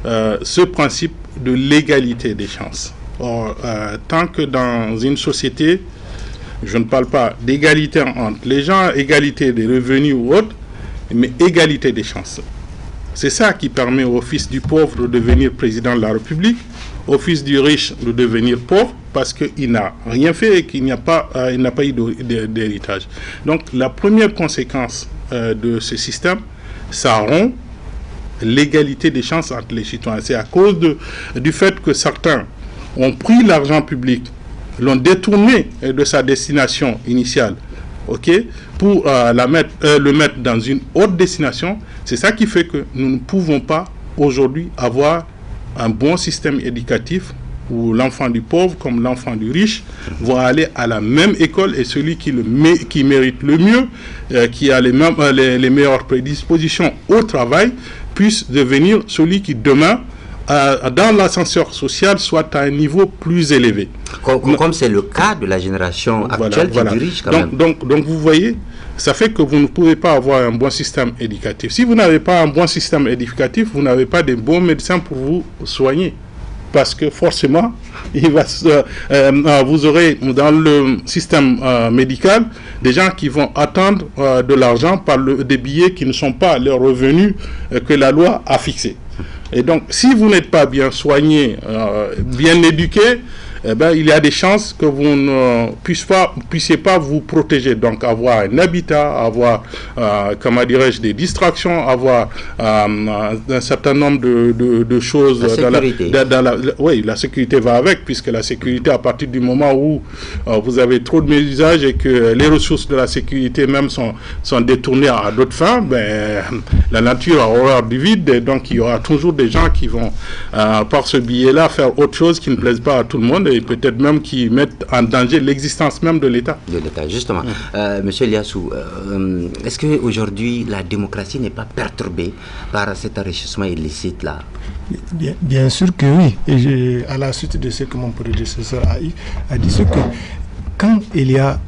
ce principe de l'égalité des chances. Or, tant que dans une société, je ne parle pas d'égalité entre les gens, égalité des revenus ou autre, mais égalité des chances. C'est ça qui permet au fils du pauvre de devenir président de la République, au fils du riche de devenir pauvre, parce qu'il n'a rien fait et qu'il n'a pas eu d'héritage. Donc la première conséquence de ce système, ça rompt l'égalité des chances entre les citoyens. C'est à cause du fait que certains ont pris l'argent public, l'ont détourné de sa destination initiale, pour le mettre dans une autre destination. C'est ça qui fait que nous ne pouvons pas aujourd'hui avoir un bon système éducatif où l'enfant du pauvre comme l'enfant du riche vont aller à la même école, et celui qui mérite le mieux, qui a les meilleures prédispositions au travail, puisse devenir celui qui demain, dans l'ascenseur social, soit à un niveau plus élevé. Comme c'est le cas de la génération actuelle qui dirige quand même. Donc vous voyez, ça fait que vous ne pouvez pas avoir un bon système éducatif. Si vous n'avez pas un bon système éducatif, vous n'avez pas de bons médecins pour vous soigner. Parce que forcément, vous aurez dans le système médical des gens qui vont attendre de l'argent par des billets qui ne sont pas leurs revenus que la loi a fixés. Et donc, si vous n'êtes pas bien soigné, bien éduqué, eh ben, il y a des chances que vous ne puissiez pas vous protéger. Donc, avoir un habitat, avoir, comment dirais-je, des distractions, avoir un certain nombre de choses. La sécurité. Oui, la sécurité va avec, puisque la sécurité, à partir du moment où vous avez trop de mésusages et que les ressources de la sécurité même sont détournées à d'autres fins, ben, la nature a horreur du vide, et donc il y aura toujours des gens qui vont, par ce biais-là, faire autre chose qui ne plaise pas à tout le monde, et peut-être même qui mettent en danger l'existence même de l'État. De l'État, justement. Monsieur Eliassou, est-ce qu'aujourd'hui la démocratie n'est pas perturbée par cet enrichissement illicite-là? Bien sûr que oui. Et à la suite de ce que mon prédécesseur a dit, c'est que quand il y a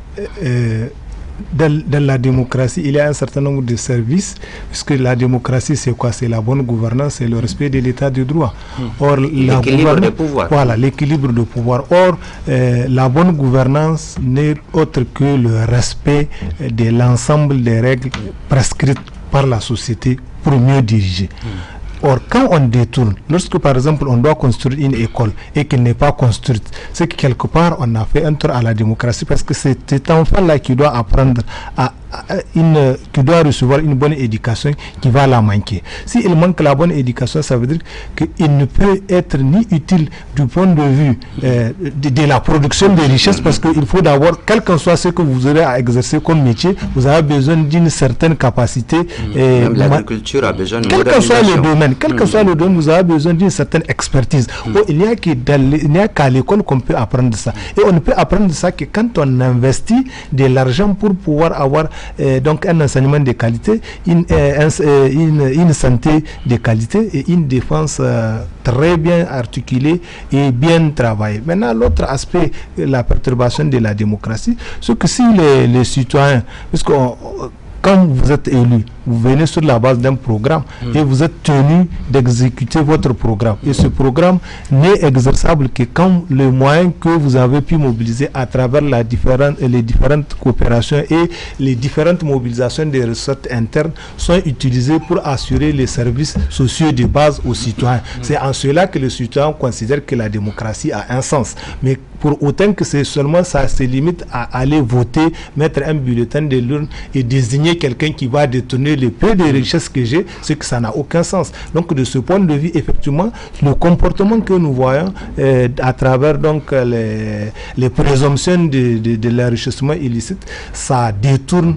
dans la démocratie, il y a un certain nombre de services, puisque la démocratie, c'est quoi? C'est la bonne gouvernance, c'est le respect de l'état de droit. Or, l'équilibre de pouvoir. Voilà, l'équilibre de pouvoir. Or, la bonne gouvernance n'est autre que le respect de l'ensemble des règles prescrites par la société pour mieux diriger. Or, quand on détourne, lorsque par exemple on doit construire une école et qu'elle n'est pas construite, c'est que quelque part on a fait un tour à la démocratie, parce que c'est cet enfant-là qui doit apprendre qui doit recevoir une bonne éducation qui va la manquer. S'il manque la bonne éducation, ça veut dire qu'il ne peut être ni utile du point de vue de la production de richesses, parce qu'il faut d'abord, quel que soit ce que vous aurez à exercer comme métier, vous avez besoin d'une certaine capacité. Même l'agriculture a besoin de quel que soit le domaine, quel que soit le domaine, vous avez besoin d'une certaine expertise. Il n'y a qu'à l'école qu'on peut apprendre ça. Et on ne peut apprendre ça que quand on investit de l'argent pour pouvoir avoir donc un enseignement de qualité, une santé de qualité et une défense très bien articulée et bien travaillée. Maintenant, l'autre aspect, la perturbation de la démocratie, c'est que si les citoyens, parce que quand vous êtes élu, vous venez sur la base d'un programme et vous êtes tenu d'exécuter votre programme. Et ce programme n'est exerçable que quand les moyens que vous avez pu mobiliser à travers les différentes coopérations et les différentes mobilisations des ressources internes sont utilisés pour assurer les services sociaux de base aux citoyens. C'est en cela que le citoyen considère que la démocratie a un sens. Mais pour autant que c'est seulement ça se limite à aller voter, mettre un bulletin de l'urne et désigner quelqu'un qui va détourner le peu de richesses que j'ai, c'est que ça n'a aucun sens. Donc de ce point de vue, effectivement, le comportement que nous voyons à travers donc les présomptions de l'enrichissement illicite, ça détourne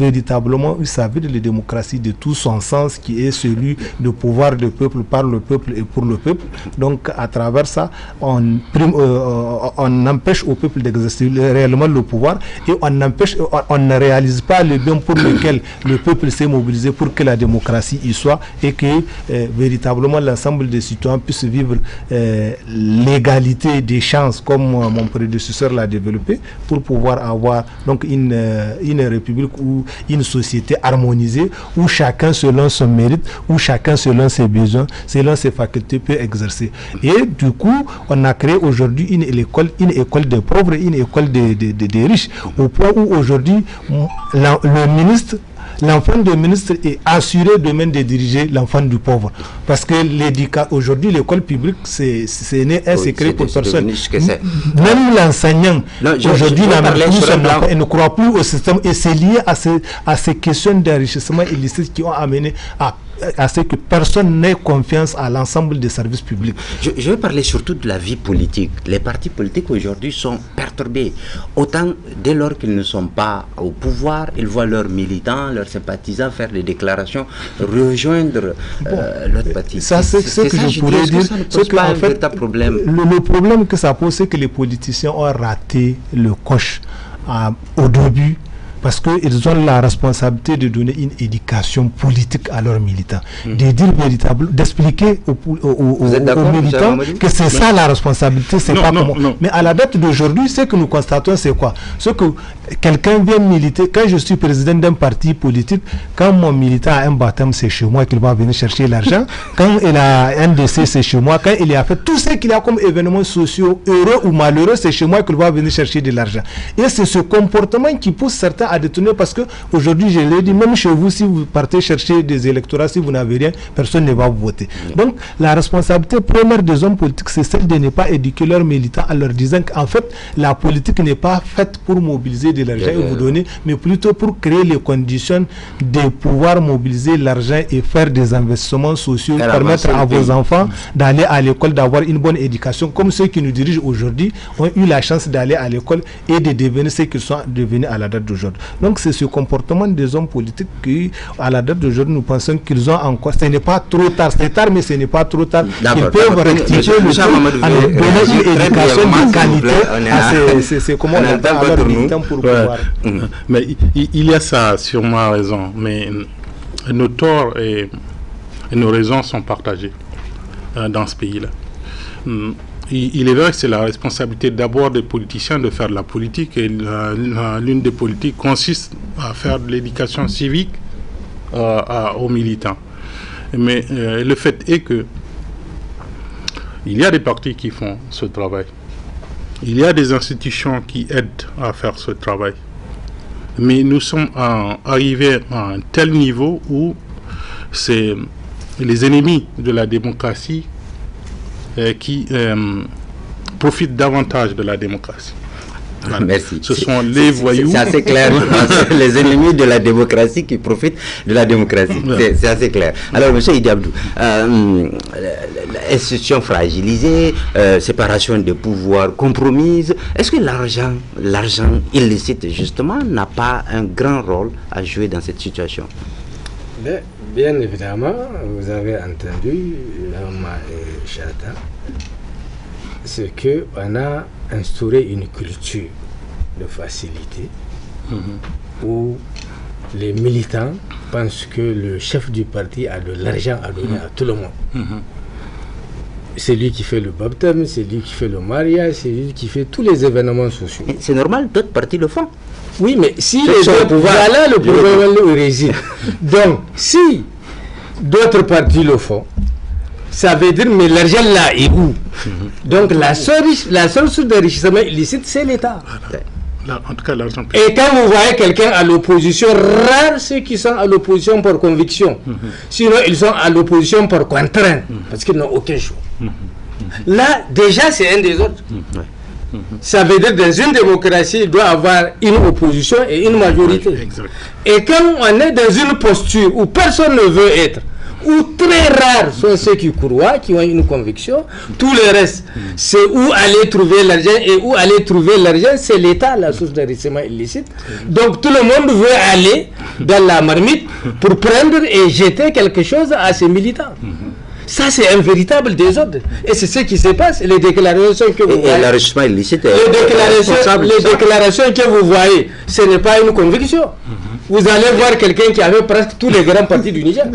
véritablement, ça vide la démocratie de tout son sens qui est celui de pouvoir du peuple, par le peuple et pour le peuple. Donc à travers ça, on empêche au peuple d'exercer réellement le pouvoir et on ne réalise pas le bien pour lequel le peuple s'est mobilisé pour que la démocratie y soit et que véritablement l'ensemble des citoyens puissent vivre l'égalité des chances comme mon prédécesseur l'a développé pour pouvoir avoir donc une république ou une société harmonisée où chacun selon son mérite, où chacun selon ses besoins, selon ses facultés peut exercer. Et du coup, on a créé aujourd'hui une école des pauvres et une école des riches, au point où aujourd'hui le ministre, l'enfant du ministre est assuré demain de diriger l'enfant du pauvre. Parce que aujourd'hui, l'école publique, c'est né un secret pour personne. Même l'enseignant, aujourd'hui, il ne croit plus au système. Et c'est lié à ces questions d'enrichissement illicite qui ont amené à ce que personne n'ait confiance à l'ensemble des services publics. Je vais parler surtout de la vie politique. Les partis politiques aujourd'hui sont perturbés. Autant dès lors qu'ils ne sont pas au pouvoir, ils voient leurs militants, leurs sympathisants faire des déclarations, rejoindre l'autre parti. Ça, c'est ce que je pourrais dire. C'est pas un véritable problème. Le problème que ça pose, c'est que les politiciens ont raté le coche au début. Parce qu'ils ont la responsabilité de donner une éducation politique à leurs militants. De dire d'expliquer aux militants que c'est ça la responsabilité, c'est pas comment. Mais à la date d'aujourd'hui, ce que nous constatons, c'est quoi? Ce que quelqu'un vient militer, quand je suis président d'un parti politique, quand mon militant a un baptême, c'est chez moi qu'il va venir chercher l'argent. Quand il a un décès, c'est chez moi. Quand il a fait tout ce qu'il a comme événements sociaux, heureux ou malheureux, c'est chez moi qu'il va venir chercher de l'argent. Et c'est ce comportement qui pousse certains à détourner, parce que aujourd'hui, je l'ai dit, même chez vous, si vous partez chercher des électorats, si vous n'avez rien, personne ne va vous voter. Donc la responsabilité première des hommes politiques, c'est celle de ne pas éduquer leurs militants en leur disant qu'en fait la politique n'est pas faite pour mobiliser de l'argent et vous donner, mais plutôt pour créer les conditions de pouvoir mobiliser l'argent et faire des investissements sociaux, permettre à vos enfants d'aller à l'école, d'avoir une bonne éducation, comme ceux qui nous dirigent aujourd'hui ont eu la chance d'aller à l'école et de devenir ce qu'ils sont devenus à la date d'aujourd'hui. Donc c'est ce comportement des hommes politiques qui, à la date d'aujourd'hui, nous pensons qu'ils ont encore. Ce n'est pas trop tard, c'est tard, mais ce n'est pas trop tard. Ils peuvent rectifier le truc en donnant une éducation de qualité. C'est comment on entend alors militants pour pouvoir. Mais il y a ça, sûrement raison, mais nos torts et nos raisons sont partagées dans ce pays-là. Il est vrai que c'est la responsabilité d'abord des politiciens de faire de la politique, et l'une des politiques consiste à faire de l'éducation civique aux militants. Mais le fait est que il y a des partis qui font ce travail. Il y a des institutions qui aident à faire ce travail. Mais nous sommes arrivés à un tel niveau où c'est les ennemis de la démocratie qui profitent davantage de la démocratie. Voilà. Merci. Ce sont les voyous. C'est assez clair. Les ennemis de la démocratie qui profitent de la démocratie. Ouais. C'est assez clair. Alors, M. Idi Abdou, institution fragilisée, séparation des pouvoirs compromise. Est-ce que l'argent illicite, justement, n'a pas un grand rôle à jouer dans cette situation? Bien évidemment, vous avez entendu Lama et Chata, c'est qu'on a instauré une culture de facilité où les militants pensent que le chef du parti a de l'argent à donner à tout le monde. C'est lui qui fait le baptême, c'est lui qui fait le mariage, c'est lui qui fait tous les événements sociaux. C'est normal, d'autres partis le font. Oui, mais si les autres, voilà le problème réside. Donc, si d'autres partis le font, ça veut dire, mais l'argent là est où? Donc, la seule source d'enrichissement illicite, c'est l'État. En tout cas, l'argent. Et quand vous voyez quelqu'un à l'opposition, rares ceux qui sont à l'opposition par conviction. Sinon, ils sont à l'opposition par contrainte, parce qu'ils n'ont aucun choix. Là, déjà, c'est un des autres. Ça veut dire dans une démocratie, il doit y avoir une opposition et une majorité. Exact. Et quand on est dans une posture où personne ne veut être, où très rares sont ceux qui croient, qui ont une conviction, tout le reste, c'est où aller trouver l'argent, et où aller trouver l'argent, c'est l'État, la source d'enrichissement illicite. Donc tout le monde veut aller dans la marmite pour prendre et jeter quelque chose à ses militants. Ça, c'est un véritable désordre. Et c'est ce qui se passe. Les déclarations que vous voyez. L'enrichissement illicite. Les déclarations que vous voyez, ce n'est pas une conviction. Vous allez voir quelqu'un qui avait presque tous les grands partis du Niger.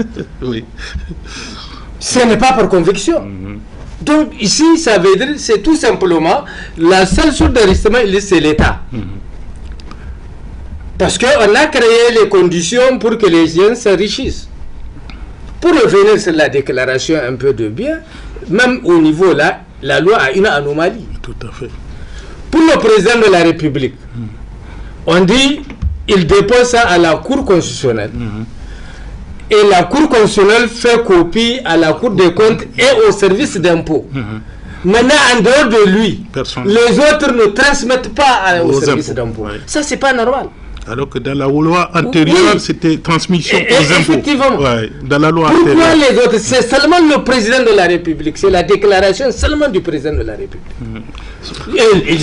Oui. Ce n'est pas par conviction. Donc ici, ça veut dire, c'est tout simplement la seule source d'enrichissement illicite, c'est l'État. Parce qu'on a créé les conditions pour que les gens s'enrichissent. Pour revenir sur la déclaration un peu de bien, même au niveau là, la loi a une anomalie. Tout à fait. Pour le président de la République, on dit il dépose ça à la Cour constitutionnelle. Et la Cour constitutionnelle fait copie à la Cour des comptes et au service d'impôts. Maintenant, en dehors de lui, les autres ne transmettent pas au service d'impôts. Ça, c'est pas normal. Alors que dans la loi antérieure, c'était transmission aux impôts. Effectivement. Ouais, dans la loi Pourquoi antérieure. les autres? C'est seulement le président de la République. C'est la déclaration seulement du président de la République. Et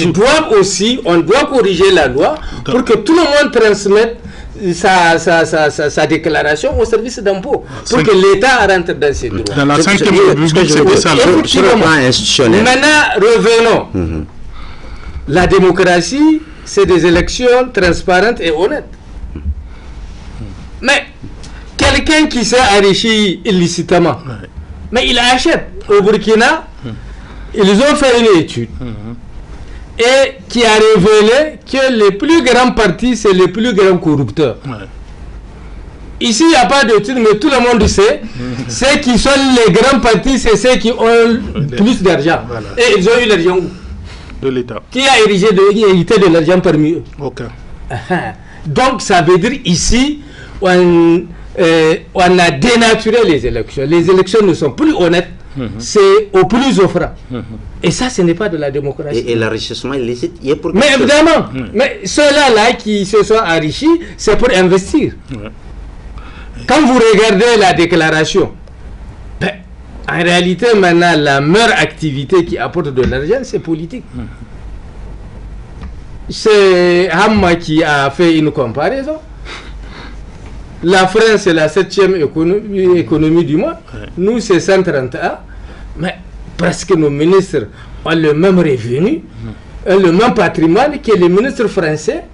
on doit corriger la loi pour que tout le monde transmette sa déclaration au service d'impôt. Pour que l'État rentre dans ses droits. Dans la 5e République, c'était ça. Maintenant, revenons. La démocratie, c'est des élections transparentes et honnêtes. Mais quelqu'un qui s'est enrichi illicitement, mais il achète. Au Burkina, ils ont fait une étude et qui a révélé que les plus grands partis, c'est les plus grands corrupteurs. Ici, il n'y a pas d'étude, mais tout le monde sait. Ceux qui sont les grands partis, c'est ceux qui ont plus d'argent. Et ils ont eu l'argent où? De l'État. Qui a hérité de l'argent parmi eux? Aucun. Donc ça veut dire ici, on a dénaturé les élections. Les élections ne sont plus honnêtes, c'est au plus offrant. Et ça, ce n'est pas de la démocratie. Et l'enrichissement illicite, il est pour... Mais évidemment, mais ceux-là qui se sont enrichis, c'est pour investir. Quand vous regardez la déclaration, en réalité, maintenant, la meilleure activité qui apporte de l'argent, c'est politique. C'est Hamma qui a fait une comparaison. La France, c'est la 7e économie du monde. Nous, c'est 131. Mais presque nos ministres ont le même revenu, le même patrimoine que les ministres français.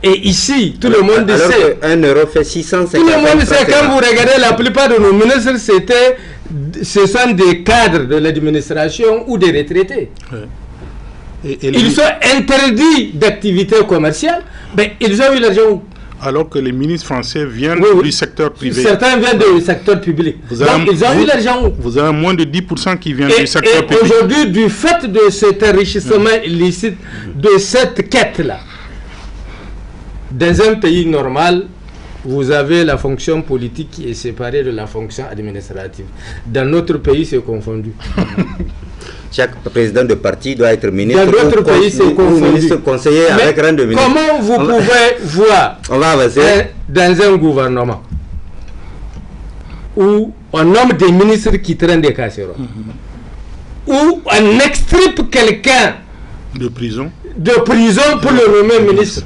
Et ici, tout le monde sait. 1 euro fait 650. Tout le monde sait, quand vous regardez la plupart de nos ministres, ce sont des cadres de l'administration ou des retraités. Ils sont interdits d'activité commerciale, mais ils ont eu l'argent. Alors que les ministres français viennent du secteur privé. Certains viennent du secteur public. Donc ils ont eu l'argent. Vous avez moins de 10% qui viennent du secteur public. Aujourd'hui, du fait de cet enrichissement illicite, de cette quête-là, dans un pays normal, vous avez la fonction politique qui est séparée de la fonction administrative. Dans notre pays, c'est confondu. Chaque président de parti doit être ministre. Dans d'autres pays, c'est confondu. Ministre conseiller avec rang de ministre. Comment vous pouvez voir dans un gouvernement où on nomme des ministres qui traînent des casseroles, où on extirpe quelqu'un de prison pour le nommer ministre?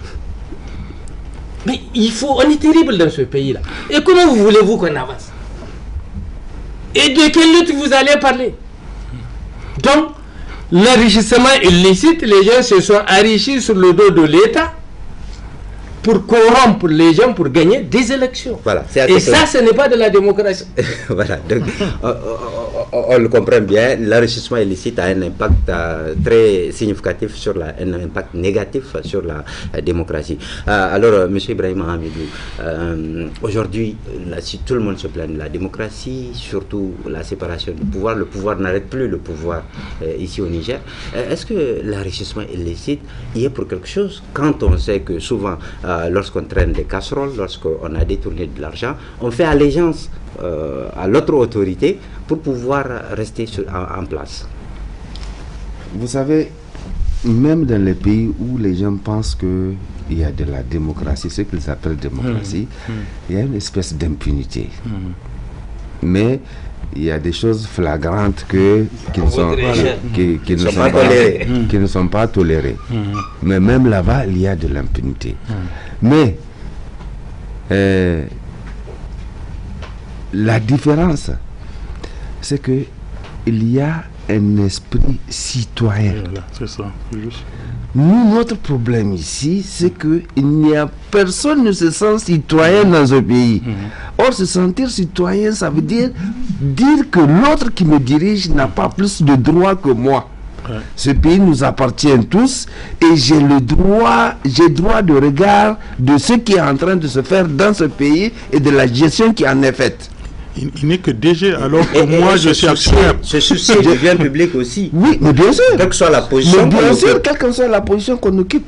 Mais on est terrible dans ce pays-là. Et comment voulez-vous qu'on avance? Et de quelle lutte vous allez parler? Donc, l'enrichissement illicite, les gens se sont enrichis sur le dos de l'État pour corrompre les gens pour gagner des élections. Voilà, et ça, ce n'est pas de la démocratie. Voilà, donc on le comprend bien, l'enrichissement illicite a un impact très significatif un impact négatif sur la démocratie. Alors, M. Ibrahim Hamidou, aujourd'hui, si tout le monde se plaint de la démocratie, surtout la séparation du pouvoir, le pouvoir n'arrête plus le pouvoir ici au Niger. Est-ce que l'enrichissement illicite y est pour quelque chose quand on sait que souvent, lorsqu'on traîne des casseroles, lorsqu'on a détourné de l'argent, on fait allégeance à l'autre autorité pour pouvoir rester en place? Vous savez, même dans les pays où les gens pensent qu'il y a de la démocratie, ce qu'ils appellent démocratie, il y a une espèce d'impunité. Mais il y a des choses flagrantes qui ne sont pas tolérées. Mais même là-bas, il y a de l'impunité. Mais la différence, c'est que il y a un esprit citoyen. C'est ça, juste. Nous, notre problème ici, c'est que personne ne se sent citoyen dans ce pays. Or, se sentir citoyen, ça veut dire que l'autre qui me dirige n'a pas plus de droits que moi. Ce pays nous appartient tous et j'ai droit de regard de ce qui est en train de se faire dans ce pays et de la gestion qui en est faite. Il n'est que DG, alors que moi je suis actionnaire. Ce souci du bien public aussi. Oui, mais bien sûr. Quelle que soit la position qu'on occupe. Quelle que soit la position qu'on occupe.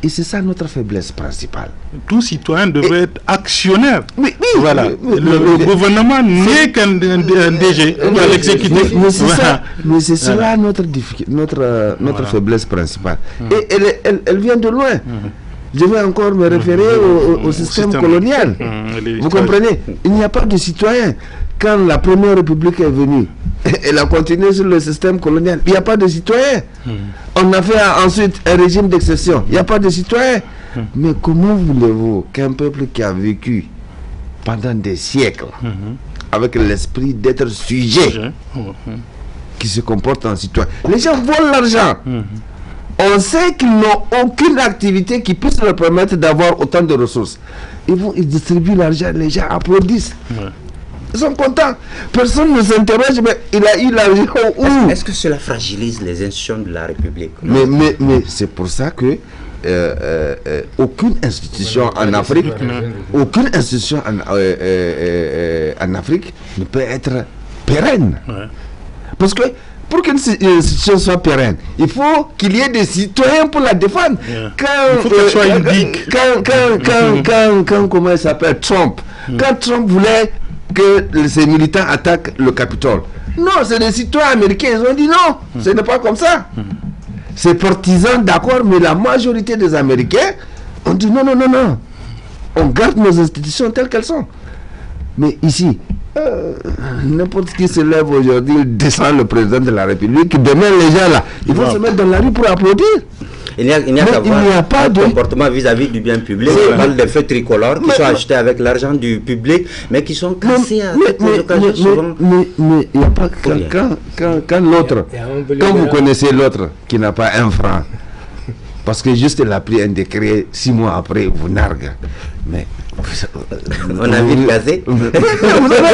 Et c'est ça notre faiblesse principale. Tout citoyen devrait être actionnaire. Oui, voilà. Le gouvernement n'est qu'un DG, l'exécutif. Mais c'est cela notre faiblesse principale. Et elle vient de loin. Je vais encore me référer au système colonial. Vous comprenez? Il n'y a pas de citoyens. Quand la première république est venue, elle a continué sur le système colonial. Il n'y a pas de citoyens. On a fait ensuite un régime d'exception. Il n'y a pas de citoyens. Mais comment voulez-vous qu'un peuple qui a vécu pendant des siècles avec l'esprit d'être sujet, qui se comporte en citoyen, les gens volent l'argent. On sait qu'ils n'ont aucune activité qui puisse leur permettre d'avoir autant de ressources. Ils distribuent l'argent, les gens applaudissent. Ils sont contents. Personne ne s'interroge, mais il a eu l'argent où? Est-ce que cela fragilise les institutions de la République? Mais c'est pour ça que aucune institution en Afrique, en Afrique ne peut être pérenne. Parce que pour qu'une institution soit pérenne, il faut qu'il y ait des citoyens pour la défendre. Il faut qu'elle soit unique. Quand comment il s'appelle, Trump, quand Trump voulait que ses militants attaquent le Capitole, non, c'est les citoyens américains, ils ont dit non, ce n'est pas comme ça. Ces partisans, d'accord, mais la majorité des Américains ont dit non, on garde nos institutions telles qu'elles sont. Mais ici, n'importe qui se lève aujourd'hui, il descend le président de la République, demain les gens là, ils vont se mettre dans la rue pour applaudir. Il n'y a pas de comportement vis-à-vis du bien public. On parle des feux tricolores qui sont achetés avec l'argent du public, mais qui sont cassés à toutes les occasions souvent. Mais il n'y a pas quand l'autre, quand vous connaissez l'autre qui n'a pas un franc, parce que juste il a pris un décret 6 mois après, vous nargue. Mais on a vu le casser. Vous avez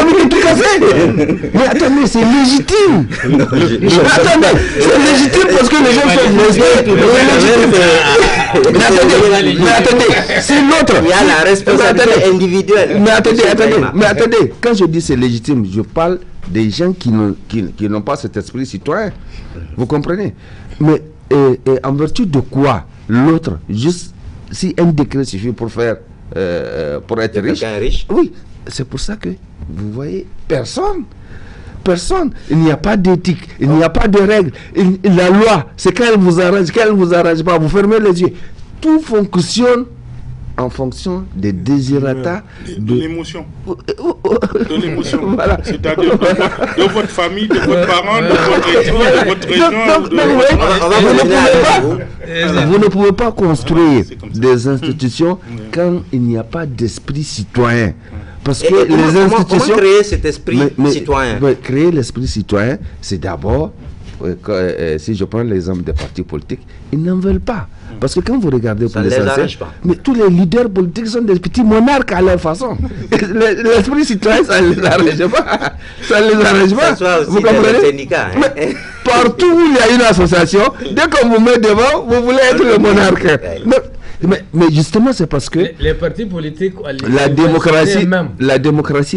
envie de tout casser. Mais attendez, c'est légitime. Attendez, c'est légitime parce que les gens sont blessés. Mais attendez, c'est l'autre. Il y a la responsabilité individuelle. Mais attendez, quand je dis c'est légitime, je parle des gens qui n'ont pas cet esprit citoyen. Vous comprenez? Mais en vertu de quoi l'autre, juste si un décret suffit pour faire pour être riche. Oui, c'est pour ça que vous voyez personne. Il n'y a pas d'éthique, il n'y a pas de règles. La loi, c'est quand elle vous arrange pas, vous fermez les yeux. Tout fonctionne en fonction des désirata de l'émotion. De l'émotion. Voilà. C'est-à-dire de votre famille, de votre parent, de votre région. Vous ne pouvez pas construire des institutions quand il n'y a pas d'esprit citoyen. Parce que les institutions. Comment créer cet esprit citoyen? Créer l'esprit citoyen, c'est d'abord, si je prends l'exemple des partis politiques, ils n'en veulent pas. Parce que quand vous regardez pour l'essentiel, mais tous les leaders politiques sont des petits monarques à leur façon. L'esprit citoyen, ça ne les arrange pas. Ça ne les arrange pas. Vous comprenez? Mais partout où il y a une association, dès qu'on vous met devant, vous voulez être le monarque. Mais justement, c'est parce que les partis politiques, la démocratie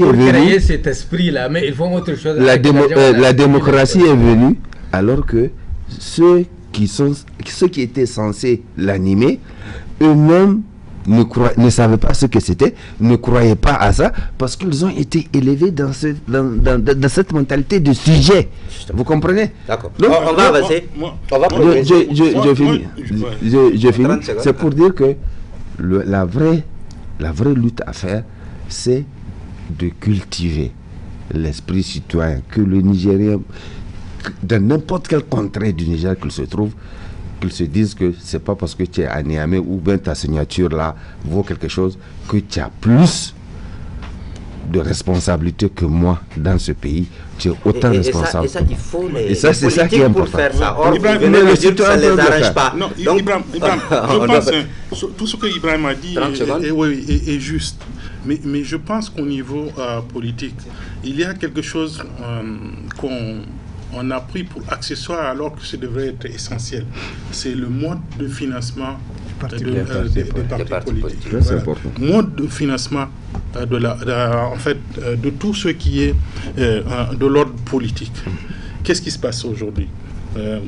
est venue. Créer cet esprit-là, mais ils font autre chose. La démocratie est venue alors que ceux qui étaient censés l'animer, eux-mêmes ne savaient pas ce que c'était, ne croyaient pas à ça, parce qu'ils ont été élevés dans cette mentalité de sujet. Vous comprenez? D'accord. On va avancer. Je finis. C'est pour dire que la vraie lutte à faire, c'est de cultiver l'esprit citoyen, que le Nigérien, dans n'importe quel contrée du Niger qu'il se trouve, qu'ils se disent que c'est pas parce que tu es à Niamey ou bien ta signature là vaut quelque chose que tu as plus de responsabilité que moi dans ce pays. Tu es autant responsable. Et ça, il faut les c'est ça qui est important. Pour faire ça. Or, Ibrahim, vous dire que ça ne les arrange pas. Non, donc, Ibrahim, je pense tout ce que Ibrahim a dit est juste. Mais je pense qu'au niveau politique, il y a quelque chose qu'on a pris pour accessoire alors que ça devrait être essentiel. C'est le mode de financement des partis politiques. C'est important. Mode de financement de tout ce qui est de l'ordre politique. Qu'est-ce qui se passe aujourd'hui?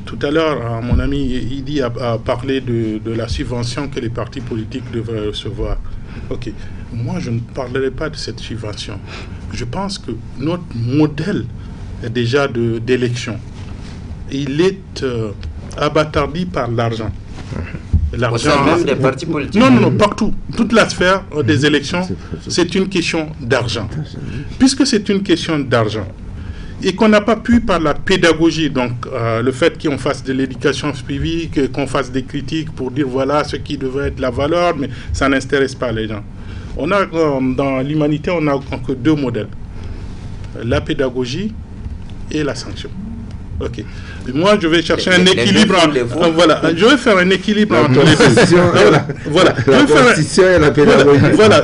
Tout à l'heure, mon ami Idi a parlé de la subvention que les partis politiques devraient recevoir. Ok, moi je ne parlerai pas de cette subvention. Je pense que notre modèle déjà d'élection, il est abattardi par l'argent. L'argent même des partis politiques. Non, partout. Toute la sphère des élections, c'est une question d'argent. Puisque c'est une question d'argent, et qu'on n'a pas pu par la pédagogie, donc le fait qu'on fasse de l'éducation civique, qu'on fasse des critiques pour dire voilà ce qui devrait être la valeur, mais ça n'intéresse pas les gens. On a dans l'humanité, on n'a que deux modèles, la pédagogie et la sanction. Ok. Et moi, je vais chercher un équilibre. Voilà, je vais faire un équilibre entre les deux. Voilà,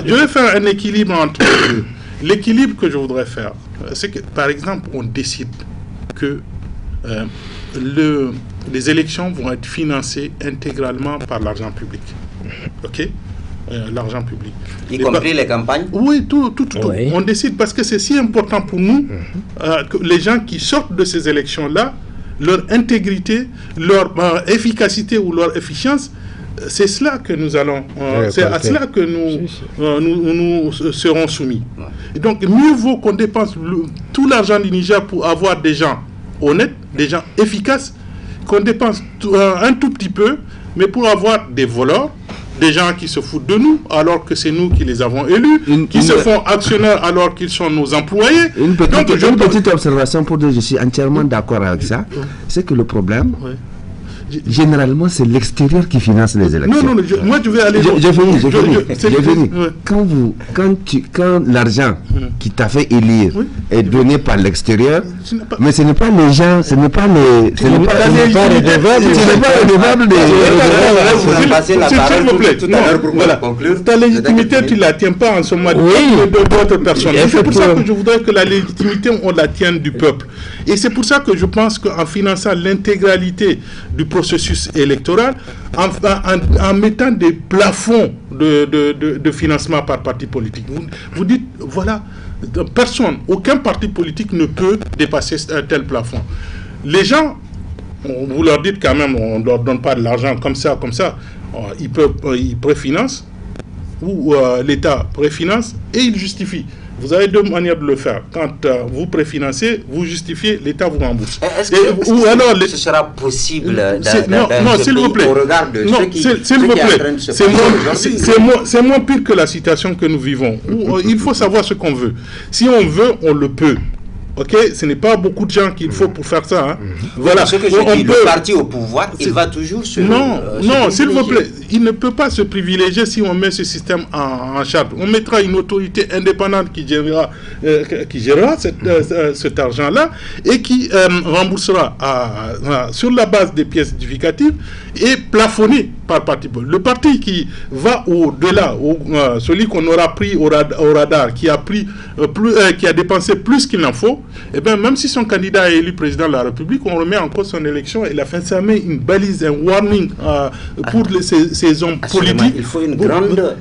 je vais faire un équilibre entre les deux. L'équilibre que je voudrais faire, c'est que, par exemple, on décide que les élections vont être financées intégralement par l'argent public. Ok? L'argent public. Y compris les campagnes? Oui, tout. Oui. On décide parce que c'est si important pour nous que les gens qui sortent de ces élections-là, leur intégrité, leur efficacité ou leur efficience, c'est cela que nous allons, c'est à cela que nous serons soumis. Ouais. Et donc, mieux vaut qu'on dépense tout l'argent du Niger pour avoir des gens honnêtes, des gens efficaces, qu'on dépense un tout petit peu, mais pour avoir des voleurs, des gens qui se foutent de nous alors que c'est nous qui les avons élus, qui se font actionnaires alors qu'ils sont nos employés. Une petite observation pour dire je suis entièrement d'accord avec ça, c'est que le problème, généralement, c'est l'extérieur qui finance les élections. Non, moi je vais aller... J'ai fini. Quand l'argent qui t'a fait élire est donné par l'extérieur, mais ce n'est pas les gens, ce n'est pas les... Ce n'est pas les redevables des... Ta légitimité, tu ne la tiens pas en ce moment de d'autres personnes. C'est pour ça que je voudrais que la légitimité, on la tienne du peuple. Et c'est pour ça que je pense qu'en finançant l'intégralité du processus électoral, en mettant des plafonds de financement par parti politique, vous dites, voilà, personne, aucun parti politique ne peut dépasser un tel plafond. Les gens, vous leur dites quand même, on ne leur donne pas de l'argent comme ça, ils préfinancent, ou l'État préfinance, et ils justifient. Vous avez deux manières de le faire. Quand vous préfinancez, vous justifiez, l'État vous rembourse. Est-ce que ce sera possible non, s'il vous plaît. Au regard de ce qui est en train de se passer? C'est moins pire que la situation que nous vivons. Il faut savoir ce qu'on veut. Si on veut, on le peut. Ok, ce n'est pas beaucoup de gens qu'il faut pour faire ça. Hein. Voilà. Ce que je dis, le parti au pouvoir, il va toujours se... Non, s'il vous plaît, il ne peut pas se privilégier si on met ce système en charte. On mettra une autorité indépendante qui gérera cet argent-là et qui remboursera sur la base des pièces justificatives et plafonné par parti. Le parti qui va au-delà, celui qu'on aura pris au radar, qui a dépensé plus qu'il n'en faut, et bien même si son candidat est élu président de la République, on remet en cause son élection et la fin ça met une balise, un warning pour ces ces hommes politiques. Il faut une grande,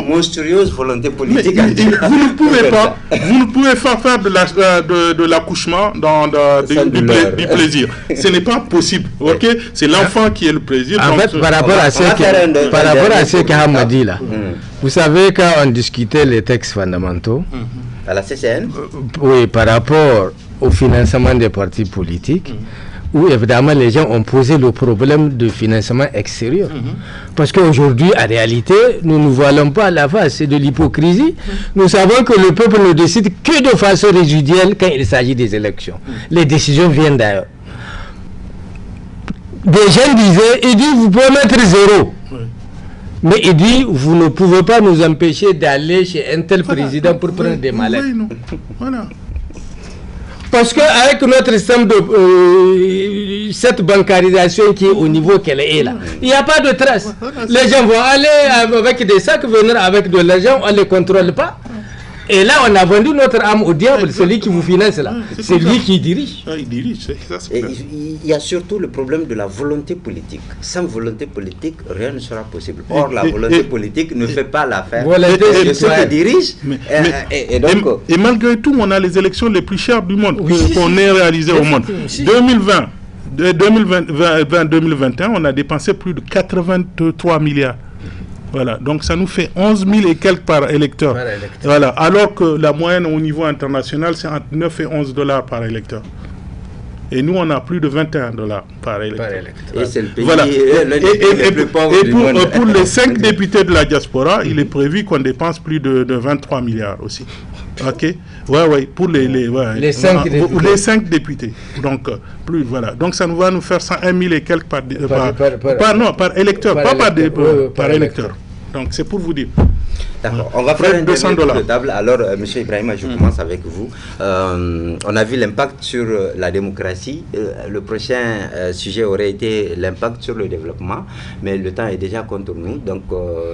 monstrueuse volonté politique. Vous ne pouvez pas, vous ne pouvez pas faire de l'accouchement du plaisir. Ce n'est pas possible. Ok, c'est l'enfant qui est le plaisir. En fait, par rapport à ce qu'Aham a dit là, vous savez, quand on discutait les textes fondamentaux, à la CCN, oui, par rapport au financement des partis politiques, où évidemment les gens ont posé le problème de financement extérieur. Parce qu'aujourd'hui, en réalité, nous ne voilons pas la face, c'est de l'hypocrisie. Nous savons que le peuple ne décide que de façon résiduelle quand il s'agit des élections. Les décisions viennent d'ailleurs. Des gens disaient, il dit, vous pouvez mettre 0. Mais il dit, vous ne pouvez pas nous empêcher d'aller chez un tel président pour prendre des malades. Voilà. Parce qu'avec notre système de cette bancarisation qui est au niveau qu'elle est là, il n'y a pas de trace. Les gens vont aller avec des sacs, venir avec de l'argent, on ne les contrôle pas. Et là, on a vendu notre âme au diable, celui qui vous finance là. C'est lui qui dirige. Il dirige, ça, il y a surtout le problème de la volonté politique. Sans volonté politique, rien ne sera possible. Or, la volonté politique ne fait pas l'affaire de ceux qui dirigent. Et malgré tout, on a les élections les plus chères du monde qu'on ait réalisées au monde. 2020-2021, on a dépensé plus de 83 milliards. Voilà, donc ça nous fait 11 000 et quelques par électeur. Voilà, alors que la moyenne au niveau international, c'est entre 9 et 11 dollars par électeur. Et nous, on a plus de 21 dollars par électeur. Et c'est le pays le plus pauvre du monde. Pour les 5 députés de la diaspora, il est prévu qu'on dépense plus de 23 milliards aussi. Ok, pour les 5 députés. Donc plus Donc ça va nous faire 101 000 et quelques par électeur, pas par électeur. Donc c'est pour vous dire. D'accord, on va faire un dernier tour de table. Alors, M. Ibrahima, je commence avec vous. On a vu l'impact sur la démocratie. Le prochain sujet aurait été l'impact sur le développement, mais le temps est déjà contre nous. Donc,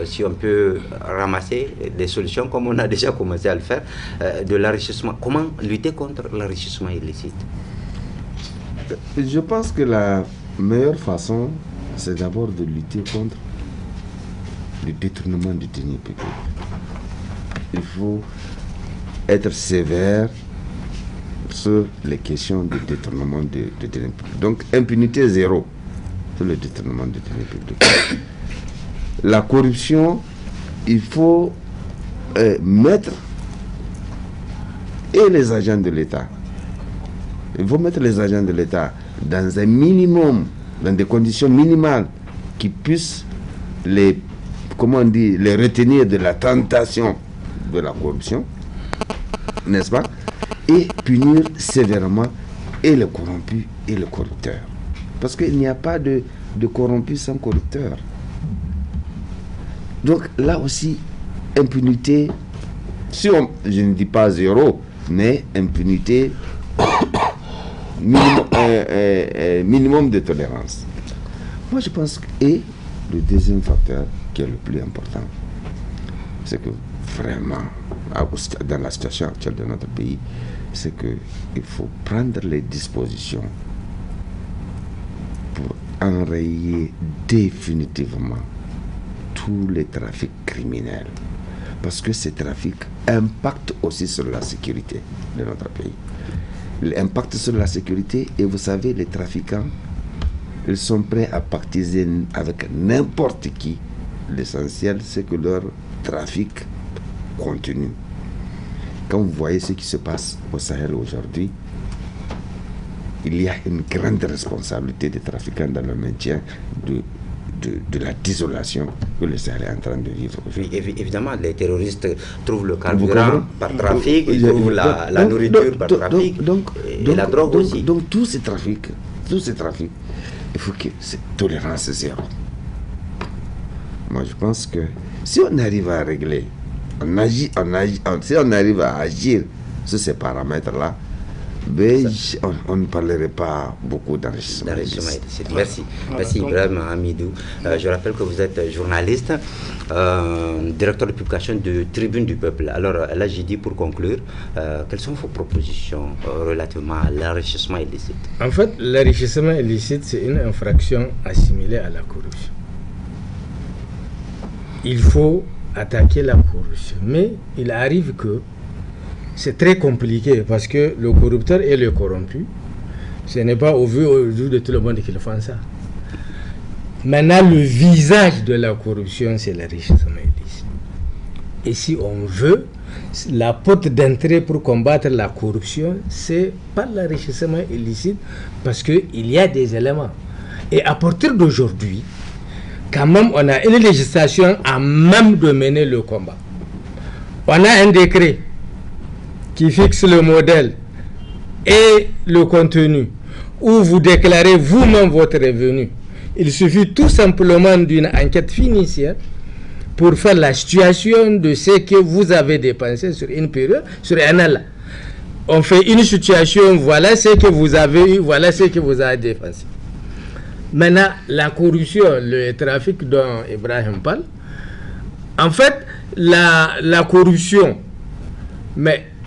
si on peut ramasser des solutions, comme on a déjà commencé à le faire, de l'enrichissement. Comment lutter contre l'enrichissement illicite? Je pense que la meilleure façon, c'est d'abord de lutter contre le détournement du deniers publics. Il faut être sévère sur les questions de détournement de deniers publics. Donc, impunité zéro sur le détournement de deniers publics. La corruption, il faut mettre et les agents de l'État. Il faut mettre les agents de l'État dans un minimum, dans des conditions minimales qui puissent les retenir de la tentation de la corruption, n'est-ce pas, et punir sévèrement et les corrompus et les corrupteurs. Parce qu'il n'y a pas de corrompus sans corrupteurs. Donc là aussi, impunité, je ne dis pas zéro, mais impunité, minimum de tolérance. Moi je pense que, et le deuxième facteur qui est le plus important, c'est que vraiment, dans la situation actuelle de notre pays, c'est qu'il faut prendre les dispositions pour enrayer définitivement tous les trafics criminels. Parce que ces trafics impactent aussi sur la sécurité de notre pays. Ils impactent sur la sécurité et vous savez, les trafiquants, ils sont prêts à pactiser avec n'importe qui. L'essentiel, c'est que leur trafic continue. Quand vous voyez ce qui se passe au Sahel aujourd'hui, il y a une grande responsabilité des trafiquants dans le maintien de la désolation que le Sahel est en train de vivre. Oui, évidemment, les terroristes trouvent le carburant par trafic, ils trouvent la nourriture par trafic, et la drogue aussi. Donc tous ces trafics, il faut que c'est tolérance zéro. Moi, je pense que si on arrive à régler, si on arrive à agir sur ces paramètres-là, on ne parlerait pas beaucoup d'enrichissement. Merci. Merci Ibrahima Hamidou. Je rappelle que vous êtes journaliste, directeur de publication de Tribune du Peuple. Alors là, j'ai dit pour conclure, quelles sont vos propositions relativement à l'enrichissement illicite? En fait, l'enrichissement illicite, c'est une infraction assimilée à la corruption. il faut attaquer la corruption. Mais il arrive que c'est très compliqué parce que le corrupteur et le corrompu, ce n'est pas au vu de tout le monde qu'ils font ça. Maintenant, le visage de la corruption, c'est l'enrichissement illicite. Et si on veut, la porte d'entrée pour combattre la corruption, c'est pas l'enrichissement illicite parce qu'il y a des éléments. Et à partir d'aujourd'hui, quand même, on a une législation à même de mener le combat. On a un décret qui fixe le modèle et le contenu, où vous déclarez vous-même votre revenu. Il suffit tout simplement d'une enquête financière pour faire la situation de ce que vous avez dépensé sur une période, sur un an. On fait une situation, voilà ce que vous avez eu, voilà ce que vous avez dépensé. Maintenant, la corruption, le trafic dont Ibrahim parle, en fait, la corruption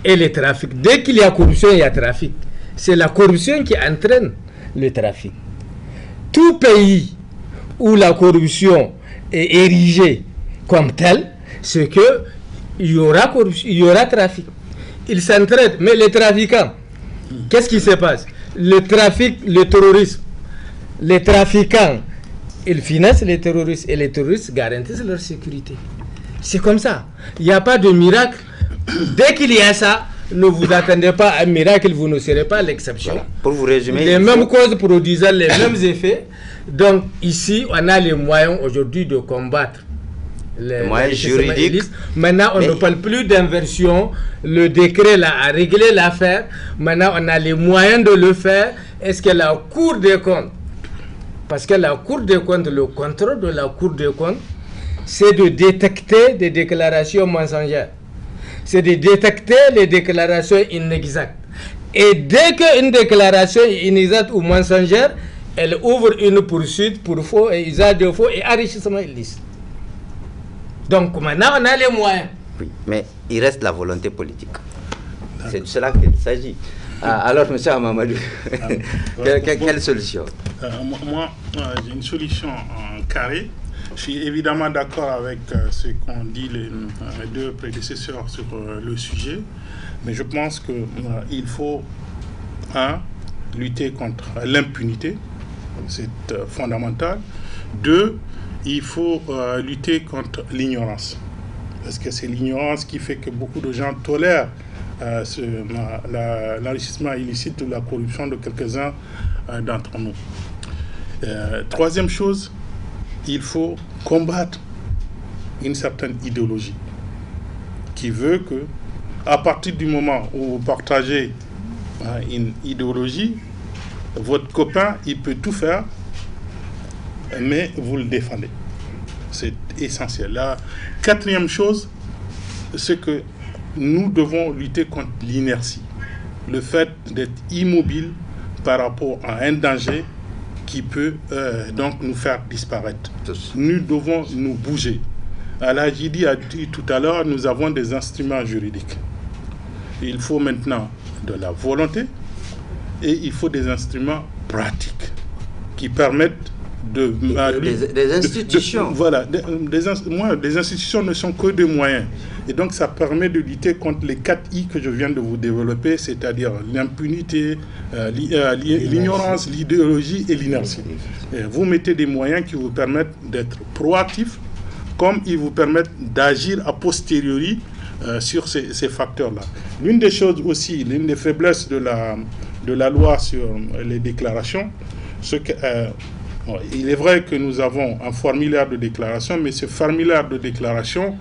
et le trafic, dès qu'il y a corruption, il y a trafic. C'est la corruption qui entraîne le trafic. Tout pays où la corruption est érigée comme telle, c'est qu'il y aura corruption, il y aura trafic. Ils s'entraident, mais les trafiquants, qu'est-ce qui se passe? Le trafic, le terrorisme. Les trafiquants, ils financent les terroristes et les terroristes garantissent leur sécurité. C'est comme ça. Il n'y a pas de miracle. Dès qu'il y a ça, ne vous attendez pas à un miracle, vous ne serez pas l'exception. Voilà. Pour vous résumer, les mêmes causes produisant les mêmes effets. Donc ici, on a les moyens aujourd'hui de combattre les moyens juridiques. Maintenant, on ne parle plus d'inversion. Le décret là, a réglé l'affaire. Maintenant, on a les moyens de le faire. Est-ce que la Cour des comptes, parce que la Cour des comptes, le contrôle de la Cour des comptes, c'est de détecter des déclarations mensongères. C'est de détecter les déclarations inexactes. Et dès qu'une déclaration est inexacte ou mensongère, elle ouvre une poursuite pour faux et usage de faux et enrichissement illicite. Donc maintenant, on a les moyens. Oui, mais il reste la volonté politique. C'est de cela qu'il s'agit. Alors, M. Amamadou, quelle solution? Moi, j'ai une solution en carré. Je suis évidemment d'accord avec ce qu'ont dit les deux prédécesseurs sur le sujet, mais je pense qu'il faut, lutter contre l'impunité, c'est fondamental. 2, il faut lutter contre l'ignorance, parce que c'est l'ignorance qui fait que beaucoup de gens tolèrent l'enrichissement illicite ou la corruption de quelques-uns d'entre nous. 3e chose, il faut combattre une certaine idéologie qui veut que, à partir du moment où vous partagez une idéologie, votre copain, il peut tout faire, mais vous le défendez. C'est essentiel. La 4e chose, c'est que nous devons lutter contre l'inertie, le fait d'être immobile par rapport à un danger qui peut donc nous faire disparaître. Nous devons nous bouger. Al-Hajidi a dit tout à l'heure, nous avons des instruments juridiques. Il faut maintenant de la volonté et il faut des instruments pratiques qui permettent des institutions. Des institutions ne sont que des moyens. Et donc, ça permet de lutter contre les 4 I que je viens de vous développer, c'est-à-dire l'impunité, l'ignorance, l'idéologie et l'inertie. Vous mettez des moyens qui vous permettent d'être proactifs, comme ils vous permettent d'agir a posteriori sur ces facteurs-là. L'une des choses aussi, l'une des faiblesses de la loi sur les déclarations, c'est que il est vrai que nous avons un formulaire de déclaration, mais ce formulaire de déclaration,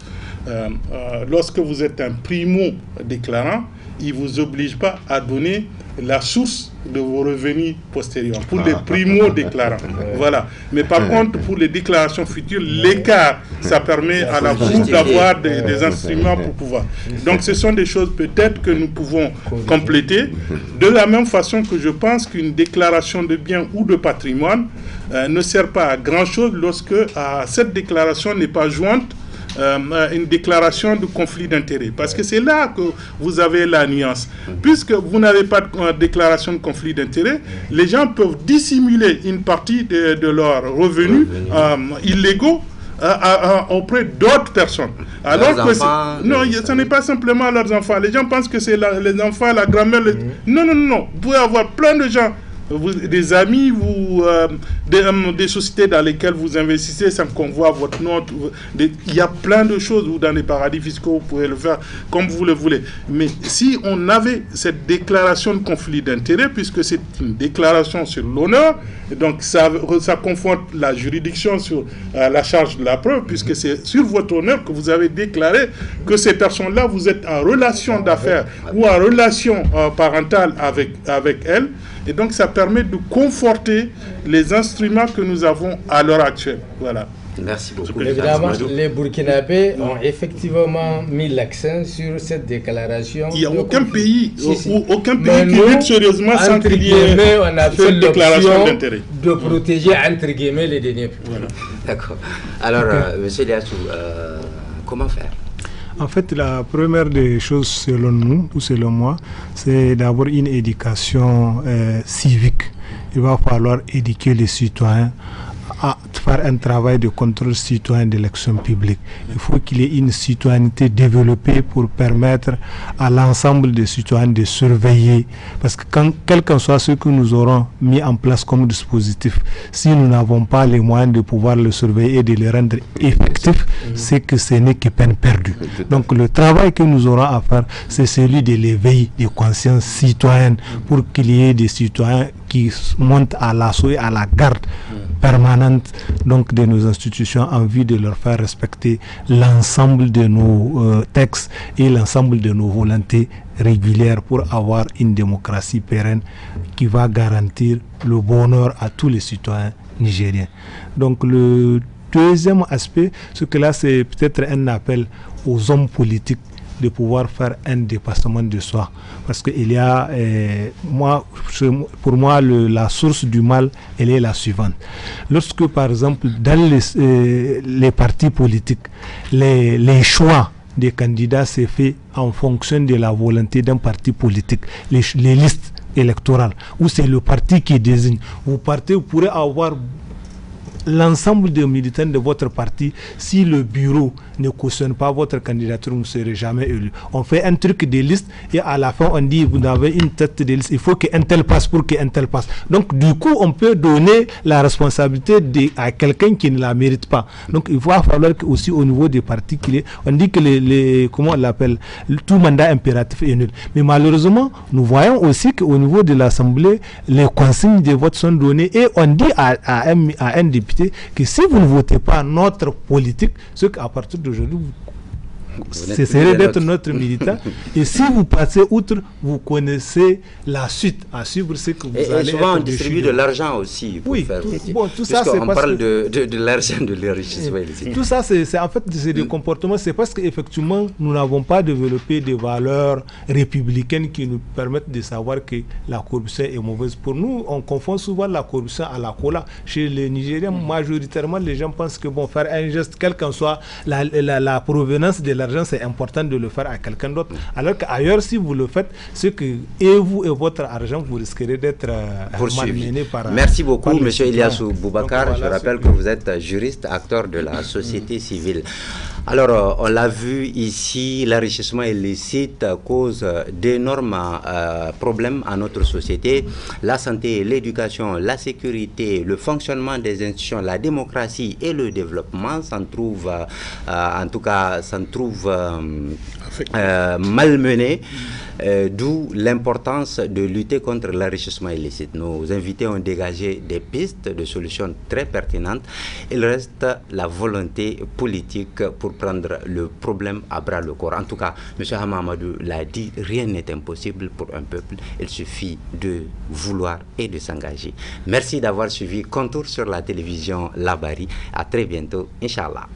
lorsque vous êtes un primo-déclarant, il ne vous oblige pas à donner la source de vos revenus postérieurs pour les primo-déclarants. Voilà. Mais par contre, pour les déclarations futures, l'écart, ça permet à la Cour d'avoir des instruments pour pouvoir. Donc, ce sont des choses peut-être que nous pouvons compléter. De la même façon que je pense qu'une déclaration de biens ou de patrimoine ne sert pas à grand-chose lorsque cette déclaration n'est pas jointe une déclaration de conflit d'intérêts. Parce que c'est là que vous avez la nuance. Puisque vous n'avez pas de déclaration de conflit d'intérêts, les gens peuvent dissimuler une partie de leurs revenus illégaux auprès d'autres personnes. Alors que non, ce n'est pas simplement leurs enfants. Les gens pensent que c'est les enfants, la grand-mère. Non, non, non. Vous pouvez avoir plein de gens, des amis, des sociétés dans lesquelles vous investissez sans qu'on voit votre nom. Il y a plein de choses, ou dans les paradis fiscaux, vous pouvez le faire comme vous le voulez. Mais si on avait cette déclaration de conflit d'intérêts, puisque c'est une déclaration sur l'honneur, donc ça confronte la juridiction sur la charge de la preuve, puisque c'est sur votre honneur que vous avez déclaré que ces personnes-là, vous êtes en relation d'affaires ou en relation parentale avec elles. Et donc, ça permet de conforter les instruments que nous avons à l'heure actuelle. Voilà. Merci beaucoup. Évidemment, les Burkinabés ont effectivement mis l'accent sur cette déclaration. Il n'y a aucun pays, aucun pays qui lutte sérieusement sans qu'il y ait cette déclaration d'intérêt. De protéger, entre guillemets, les deniers publics. Voilà. D'accord. Alors, M. Liassou, comment faire? En fait, la première des choses, selon nous, ou selon moi, c'est d'avoir une éducation civique. Il va falloir éduquer les citoyens à faire un travail de contrôle citoyen de l'action publique. Il faut qu'il y ait une citoyenneté développée pour permettre à l'ensemble des citoyens de surveiller. Parce que quel que soit ce que nous aurons mis en place comme dispositif, si nous n'avons pas les moyens de pouvoir le surveiller et de le rendre effectif, c'est que ce n'est que peine perdue. Donc le travail que nous aurons à faire, c'est celui de l'éveil des consciences citoyennes pour qu'il y ait des citoyens qui montent à l'assaut et à la garde permanente donc de nos institutions en vue de leur faire respecter l'ensemble de nos textes et l'ensemble de nos volontés régulières pour avoir une démocratie pérenne qui va garantir le bonheur à tous les citoyens nigériens. Donc le deuxième aspect, ce que là c'est peut-être un appel aux hommes politiques de pouvoir faire un dépassement de soi. Parce qu'il y a, pour moi, la source du mal, elle est la suivante. Lorsque, par exemple, dans les partis politiques, les choix des candidats se fait en fonction de la volonté d'un parti politique, les listes électorales, où c'est le parti qui désigne. Vous pourrez avoir l'ensemble des militants de votre parti, si le bureau ne cautionne pas votre candidature, vous ne serez jamais élu. On fait un truc de liste et à la fin on dit vous avez une tête de liste, il faut qu'un tel passe pour qu'un tel passe. Donc du coup on peut donner la responsabilité à quelqu'un qui ne la mérite pas. Donc il va falloir que aussi au niveau des partis on dit que comment on l'appelle, tout mandat impératif est nul. Mais malheureusement nous voyons aussi qu'au niveau de l'Assemblée les consignes de vote sont données et on dit à un député que si vous ne votez pas notre politique, ce qu'à partir d'aujourd'hui vous cesserez d'être notre militant et si vous passez outre, vous connaissez la suite à suivre, ce que vous allez souvent on distribue de l'argent aussi pour faire bon, tout ça c'est parce parle de l'argent de l'enrichissement illicite. Tout ça c'est en fait des comportements, c'est parce qu'effectivement nous n'avons pas développé des valeurs républicaines qui nous permettent de savoir que la corruption est mauvaise. Pour nous, on confond souvent la corruption à la cola. Chez les Nigériens, majoritairement les gens pensent que bon, faire un geste, quelle qu'en soit la provenance de l'argent, c'est important de le faire à quelqu'un d'autre. Alors qu'ailleurs, si vous le faites, c'est que et vous et votre argent, vous risquerez d'être malmené par... Merci beaucoup, M. Iliassou Boubacar. Voilà, je rappelle que vous êtes juriste, acteur de la société civile. Alors, on l'a vu ici, l'enrichissement illicite cause d'énormes problèmes à notre société. La santé, l'éducation, la sécurité, le fonctionnement des institutions, la démocratie et le développement s'en trouvent, en tout cas, s'en trouvent malmenés. D'où l'importance de lutter contre l'enrichissement illicite. Nos invités ont dégagé des pistes de solutions très pertinentes. Il reste la volonté politique pour prendre le problème à bras le corps. En tout cas, M. Hamamadou l'a dit, rien n'est impossible pour un peuple. Il suffit de vouloir et de s'engager. Merci d'avoir suivi Contour sur la télévision Labari. À très bientôt, Inch'Allah.